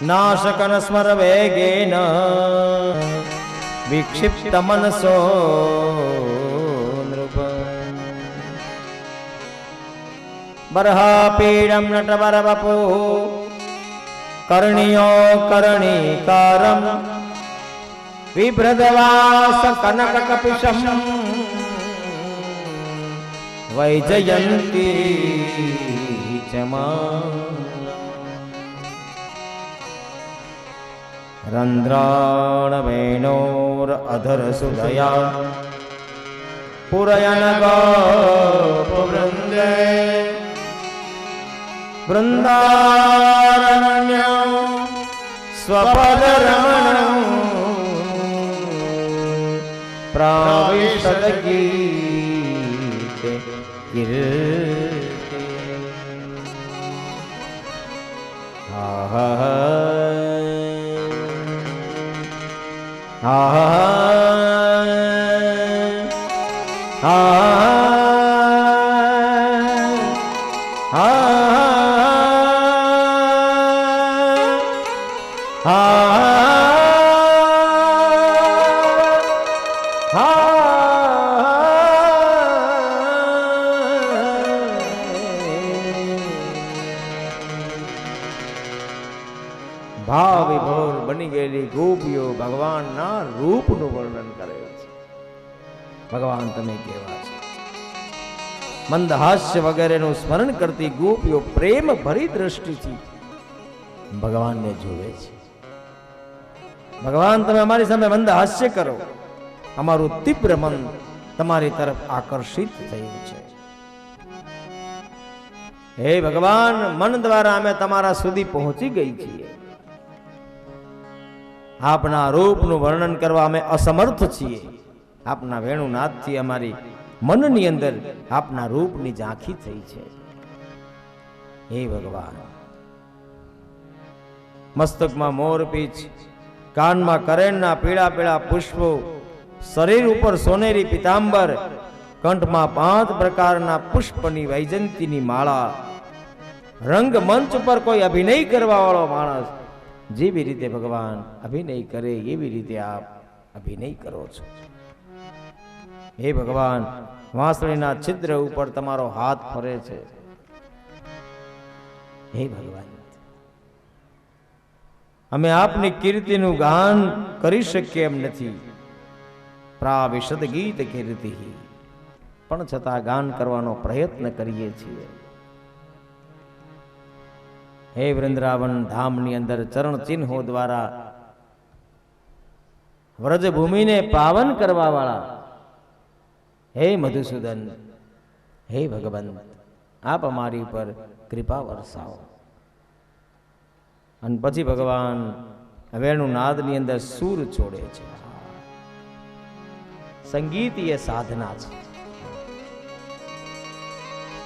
નાશકન સ્મર વેગેન વિક્ષિપ્ત મનસો નૃપ. બર્હાપીડમ નટવર વપો કર્ણિયો કર્ણિકારમ વિભ્રદવાસ કનક કપિશમ વૈજયંતી ચમા. રંધ્રાણ વેણોર અધર સુધયા પુરયન ગોપ વૃંદે વૃંદારણ્યં સ્વપદ રમણં પ્રાવિશદ ગીતે કીર્તિ. ભાવ વિભોર બની ગયેલી ગોપીઓ ભગવાનના રૂપનું વર્ણન કરે છે. ભગવાન તમે કેવા છો. મંદ હાસ્ય વગેરેનું સ્મરણ કરતી ગોપીઓ પ્રેમ ભરી દ્રષ્ટિથી ભગવાનને જોવે છે. ભગવાન તમે અમારી સામે મંદ હાસ્ય કરો. અમારું તીવ્ર મન તમારી તરફ આકર્ષિત થયું છે. હે ભગવાન, મન દ્વારા અમે તમારા સુધી પહોંચી ગઈ છીએ. આપના રૂપનું વર્ણન કરવા અમે અસમર્થ છીએ. આપના વેણુનાથથી અમારી મનની અંદર આપના રૂપની ઝાંખી થઈ છે. હે ભગવાન, મસ્તકમાં મોરપીંછ, કાનમાં કરેણના પીળા પીળા પુષ્પો, શરીર ઉપર સોનેરી પીતાંબર, કંઠમાં 5 પ્રકારના પુષ્પની વૈજયંતીની માળા, રંગમંચ પર કોઈ અભિનય કરવા વાળો માણસ જેવી રીતે ભગવાન અભિનય કરે એવી રીતે આપ અભિનય કરો છો. હે ભગવાન, વાંસળીના છિદ્ર ઉપર તમારો હાથ ફરે છે. હે ભગવાન, અમે આપની કીર્તિનું ગાન કરી શકીએ એમ નથી. પ્રાવિશદ ગીત કીર્તિ, પણ છતાં ગાન કરવાનો પ્રયત્ન કરીએ છીએ. હે વૃંદાવન ધામની અંદર ચરણ ચિહ્નો દ્વારા વ્રજભૂમિને પાવન કરવા વાળા હે મધુસૂદન, હે ભગવંત, આપ અમારી ઉપર કૃપા વરસાવો. અને પછી ભગવાન વેણુનાદની અંદર સૂર છોડે છે. સંગીત એ સાધના છે.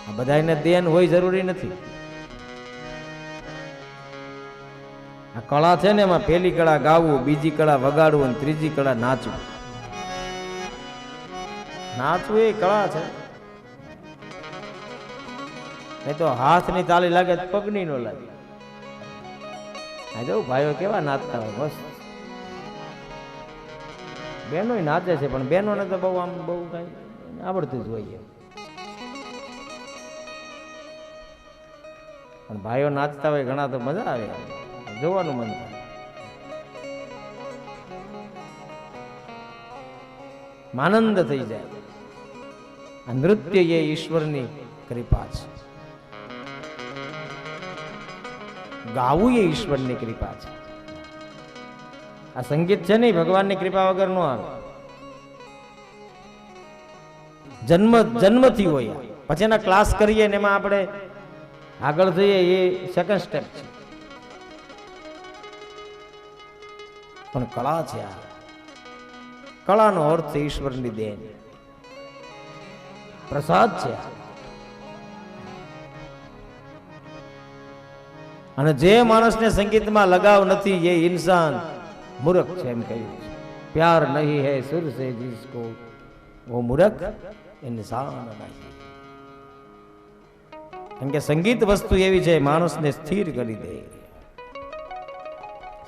આ બધાને દેન હોય જરૂરી નથી. આ કળા છે ને, એમાં પહેલી કળા ગાવું, બીજી કળા વગાડવું અને ત્રીજી કળા નાચવું. નાચવું એ કળા છે. એ તો હાથની તાળી લાગે પગની નો લાગે. આ જો ભાઈઓ કેવા નાચતા હોય, મસ્ત. બહેનો નાચે છે, પણ બહેનોને તો બહુ આમ બહુ કઈ આવડતું જ હોય. પણ ભાઈઓ નાચતા હોય ઘણા તો મજા આવે, જોવાનું મન થાય. આનંદ થઈ જાય. આ નૃત્ય એ ઈશ્વરની કૃપા છે. ગાવું એ ઈશ્વરની કૃપા છે. આ સંગીત છે ને, ભગવાનની કૃપા વગર નો આવે. જન્મથી હોય, પછી એના ક્લાસ કરીએ ને એમાં આપણે આગળ જઈએ, એ સેકન્ડ સ્ટેપ છે. પણ કળા છે. આ કળાનો અર્થ ઈશ્વરની દેન, પ્રસાદ છે. અને જે માણસને સંગીતમાં લગાવ નથી એ ઇન્સાન મૂર્ખ છે એમ કહ્યું છે. પ્યાર નહીં હૈ સુર સે જિસકો वो મૂર્ખ ઇન્સાન નહીં. કેમ કે સંગીત વસ્તુ એવી છે માણસને સ્થિર કરી દે.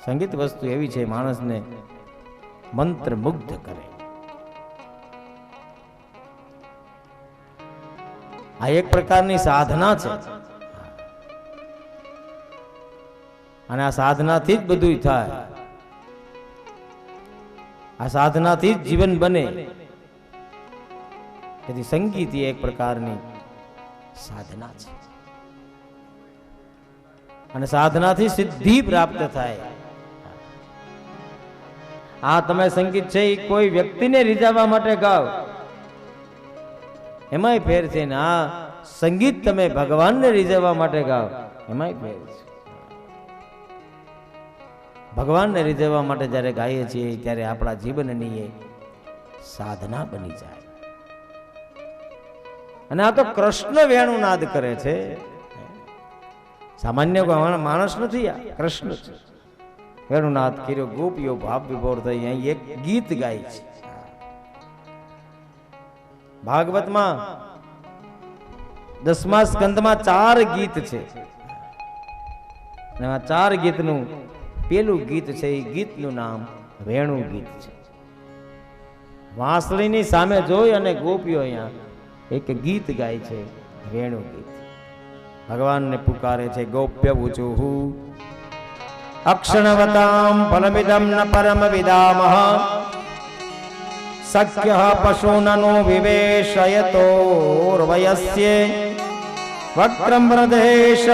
સંગીત વસ્તુ એવી છે માણસને મંત્ર મુગ્ધ કરે. આ એક પ્રકારની સાધના છે. અને આ સાધનાથી જ બધું થાય. આ સાધનાથી જ જીવન બને. તેથી સંગીત એ એક પ્રકારની સાધના છે. અને સાધનાથી સિદ્ધિ પ્રાપ્ત થાય. આ તમે સંગીત છે એ કોઈ વ્યક્તિને રીઝવવા માટે ગાઓ, એમાંય ફેર છે ને આ સંગીત તમે ભગવાનને રીઝવવા માટે ગાઓ, એમાંય ફેર છે. ભગવાનને રીઝવવા માટે જ્યારે ગાઈએ છીએ ત્યારે આપણા જીવનની એ સાધના બની જાય. અને આ તો કૃષ્ણ વેણુનાદ કરે છે. સામાન્ય માણસ નથી, આ કૃષ્ણ છે. વેણુનાદ કર્યો, ગોપીઓ ભાવ વિભોર થઈ અહીં એક ગીત ગાય છે. ભાગવતમાં 10મા સ્કંદમાં 4 ગીત છે. અને આ 4 ગીતનું પેલું ગીત છે, એ ગીતનું નામ વેણુ ગીત છે. વાંસળીની સામે જોઈ અને ગોપીઓ અહીંયા એક ગીત ગાય છે, વેણુ ગીત. ભગવાનને પુકારે છે, ગોપ્ય ઊચુહુ અક્ષણવતામ ફલમિદમ ન પરમ વિદામઃ સખ્યઃ પશુનનો વિવેશયતોર્વયસ્ય વક્રમ પ્રદેશ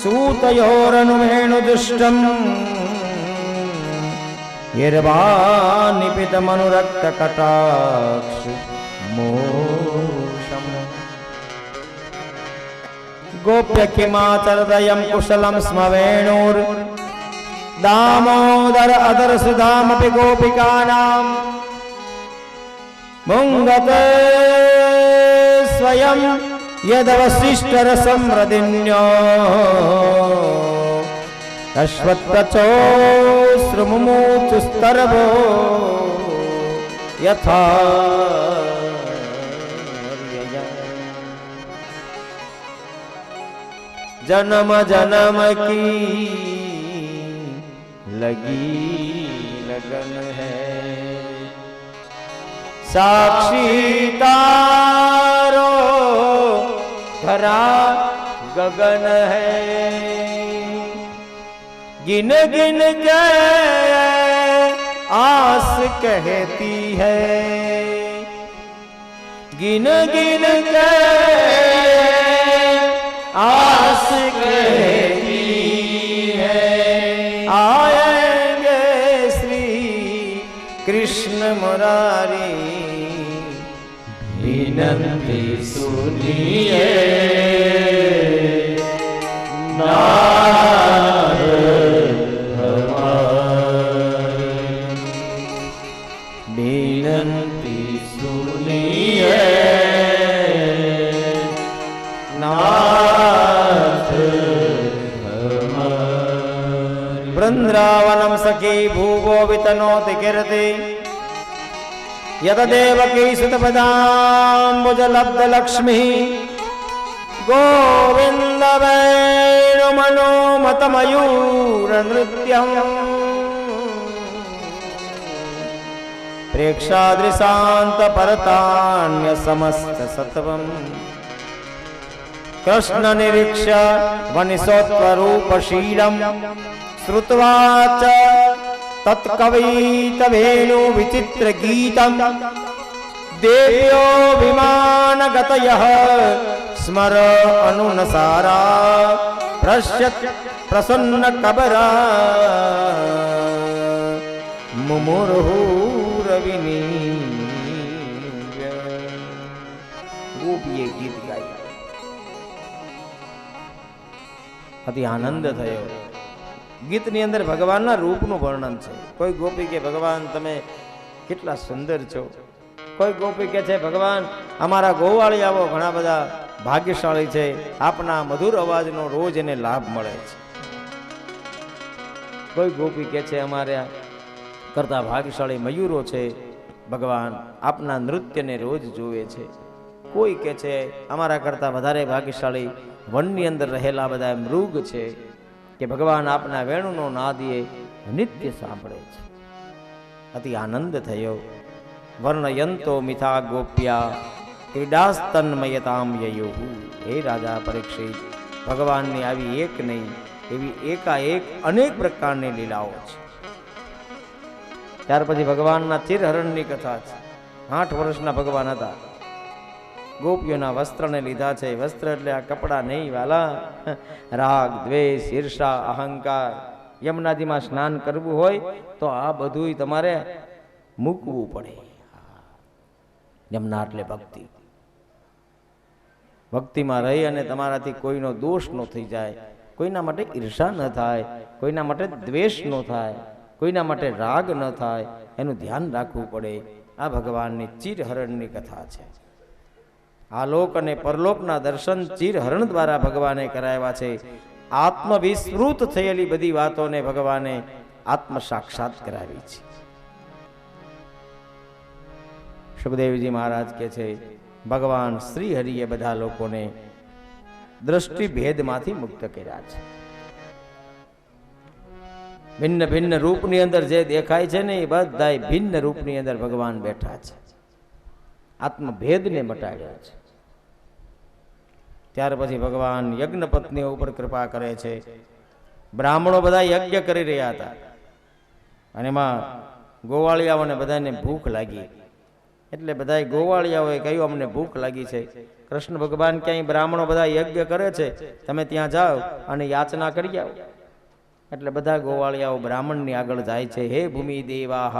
સૂતયોરનુવેણુ દુષ્ટમ યર્વા નિપિત મનુરક્ત કટાક્ષ મોક્ષમ. गोप्य किमाचरदयं कुशलं स्म वेणुर दामोदर अदर सुधामपि गोपिकानां मुङ्गते स्वयं यदवशिष्टरसमृदिन्यो अश्वत्थचोश्रुमुमुचुस्तरवो यथा जन्म जन्म की लगी लगन है साक्षी तारो धरा गगन है गिन गिन के आस कहती है गिन गिन के आस कहती है आएंगे श्री कृष्ण मुरारी विनंती सुनिए नाथ हमारी विनंती सुनिए नाथ हमारी। वृंदावनम सखी भूगो वितनोति कीर्ति यतदेवकी सुतपदाम्बुजलब्ध लक्ष्मी गोविंद वेणुमनोमत मयूर नृत्यम् प्रेक्षादृशांत परतान्य समस्त सत्वम् कृष्ण निरीक्ष्य वनिसोत्वरूपशीलम् श्रुत्वा च तत्कवित वेणु विचित्र गीतम् देव्यो विमानगतयः स्मर अनुनसारा प्रश्यत् प्रसन्न कबरा मुमुर्हुरविनीय। गोपीए गीत गाया, अति आनंद थयो। गीतनी अंदर भगवानना रूपનું વર્ણન છે। કોઈ ગોપી કે ભગવાન તમે કેટલા સુંદર છો, કોઈ ગોપી કહે છે ભગવાન અમારા ગોવાળિયાઓ ઘણા બધા ભાગ્યશાળી છે, આપના મધુર અવાજનો રોજ એને લાભ મળે છે। કોઈ ગોપી કહે છે અમારે કરતા ભાગ્યશાળી મયુરો છે, ભગવાન આપના નૃત્યને રોજ જોવે છે। કોઈ કહે છે અમારા કરતા વધારે ભાગ્યશાળી વનની અંદર રહેલા બધા મૃગ છે કે ભગવાન આપના વેણુનો નાદીએ નિત્ય સાંભળે છે। અતિ આનંદ થયો। વર્ણયંતો મિથા ગોપ્યા ક્રીડાસ્તન્મયતામ યયુઃ। હે રાજા પરીક્ષિત, ભગવાનની આવી એક નહીં એવી એકાએક અનેક પ્રકારની લીલાઓ છે। ત્યાર પછી ભગવાનના ચિરહરણની કથા છે। 8 વર્ષના ભગવાન હતા, ગોપીઓના વસ્ત્રને લીધા છે। વસ્ત્ર એટલે આ કપડા નહીં વાલા, રાગ દ્વેષ ઈર્ષા અહંકાર। યમુનાજીમાં સ્નાન કરવું હોય તો આ બધું તમારે મૂકવું પડે। યમુના એટલે ભક્તિ, ભક્તિમાં રહી અને તમારાથી કોઈનો દોષ ન થઈ જાય, કોઈના માટે ઈર્ષા ન થાય, કોઈના માટે દ્વેષ ન થાય, કોઈના માટે રાગ ન થાય, એનું ધ્યાન રાખવું પડે। આ ભગવાનની ચિરહરણની કથા છે। આલોક અને પરલોકના દર્શન ચિરહરણ દ્વારા ભગવાને કરાવ્યા છે। આત્મવિસ્મૃત થયેલી બધી વાતોને ભગવાને આત્મ સાક્ષાત કરાવી છે। સુખદેવજી મહારાજ કહે છે ભગવાન શ્રી હરિએ બધા લોકોને દ્રષ્ટિ ભેદમાંથી મુક્ત કર્યા છે। ભિન્ન ભિન્ન રૂપની અંદર જે દેખાય છે ને એ બધા ભિન્ન રૂપની અંદર ભગવાન બેઠા છે। આત્મભેદને મટાડ્યા છે। ત્યાર પછી ભગવાન યજ્ઞ પત્નીઓ ઉપર કૃપા કરે છે। બ્રાહ્મણો બધા યજ્ઞ કરી રહ્યા હતા અને એમાં ગોવાળિયાઓને બધાને ભૂખ લાગી, એટલે બધા ગોવાળિયાઓએ કહ્યું અમને ભૂખ લાગી છે। કૃષ્ણ ભગવાન ક્યાંય બ્રાહ્મણો બધા યજ્ઞ કરે છે, તમે ત્યાં જાઓ અને યાચના કરી આવો। એટલે બધા ગોવાળિયાઓ બ્રાહ્મણની આગળ જાય છે। હે ભૂમિ દેવાહ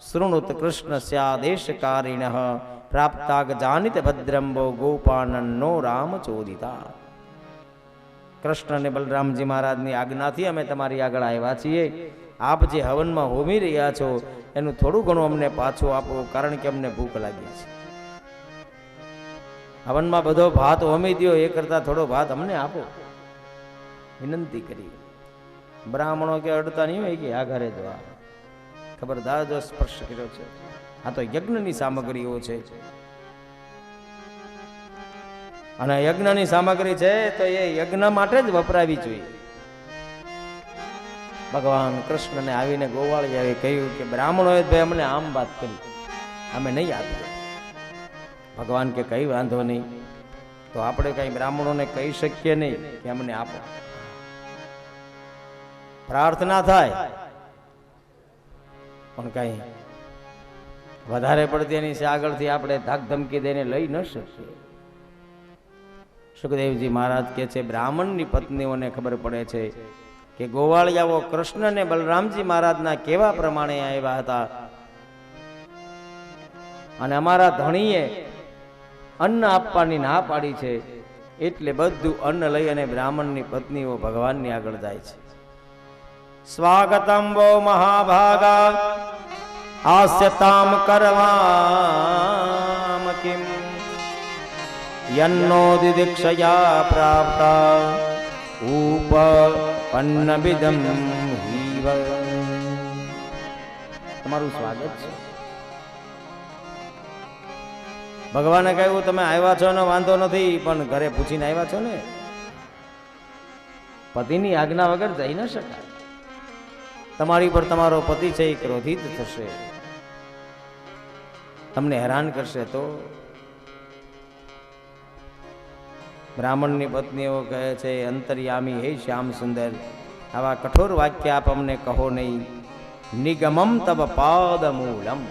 શૃણુત કૃષ્ણ સ્યાદેશકારિણઃ પ્રાપ્તાગ જાનિત ભદ્રંબો ગોપાનનો રામ ચોદિતા। કૃષ્ણ અને બલરામજી મહારાજની આજ્ઞાથી અમે તમારી આગળ આવ્યા છીએ. આપ જે હવનમાં હોમી રહ્યા છો એનું થોડું ઘણું અમને પાછું આપો, કારણ કે અમને ભૂખ લાગી છે. હવનમાં બધો ભાત હોમી દો, એ કરતા થોડો ભાત અમને આપો, વિનંતી કરી. બ્રાહ્મણો કે અડતા નહીં હોય કે આ ઘરે તો આ ખબરદાર જો સ્પર્શ કર્યો છે, આ તો યજ્ઞની સામગ્રીઓ છે, અને યજ્ઞની સામગ્રી છે તો એ યજ્ઞ માટે જ વપરાવી જોઈએ. ભગવાન કૃષ્ણને આવીને ગોવાળી આવી કહ્યું કે બ્રાહ્મણોએ ભાઈ અમને આમ વાત કરી, અમે નહીં આપીએ. ભગવાન કે કઈ વાંધો નહીં, તો આપણે કઈ બ્રાહ્મણોને કહી શકીએ નહીં કે અમને આપો. પ્રાર્થના થાય પણ કઈ વધારે પડતી એની આગળથી આપણે ધાક ધમકી દઈને લઈ ન શકીએ. સુખદેવજી મહારાજ કે છે બ્રાહ્મણની પત્નીઓને ખબર પડે છે કે ગોવાળિયાઓ કૃષ્ણ અને બલરામજી મહારાજના કેવા પ્રમાણે આવ્યા હતા, અને અમારા ધણીએ અન્ન આપવાની ના પાડી છે, એટલે બધું અન્ન લઈ અને બ્રાહ્મણની પત્નીઓ ભગવાનની આગળ જાય છે. સ્વાગતમ વો મહાભાગા આસ્યતામ કરવામ કિમ યન્નો દિદિક્ષયા પ્રાપ્તા ઉપપન્નવિદમ હિવ. તમારું સ્વાગત છે. ભગવાને કહ્યું તમે આવ્યા છો ને વાંધો નથી, પણ ઘરે પૂછીને આવ્યા છો ને, પતિની આજ્ઞા વગર જઈ ન શકાય. તમારી પર તમારો પતિ છે એ ક્રોધિત થશે, તમને હેરાન કરશે. તો બ્રાહ્મણની પત્નીઓ કહે છે અંતર્યામી હે શ્યામ સુંદર, આવા કઠોર વાક્ય આપ અમને કહો નહીં. નિગમમ તબ પાદ મૂલમ,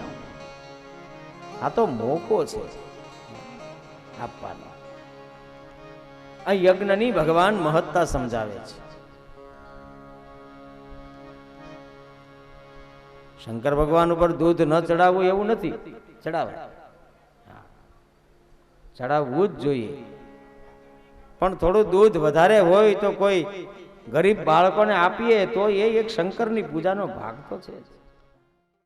આ તો મોકો છે આપવાનો. આ યજ્ઞની ભગવાન મહત્તા સમજાવે છે. શંકર ભગવાન ઉપર દૂધ ન ચડાવવું એવું નથી, ચડાવે, ચડાવવું જ જોઈએ. પણ થોડું દૂધ વધારે હોય તો કોઈ ગરીબ બાળકોને આપીએ તો એ એક શંકરની પૂજાનો ભાગ તો છે.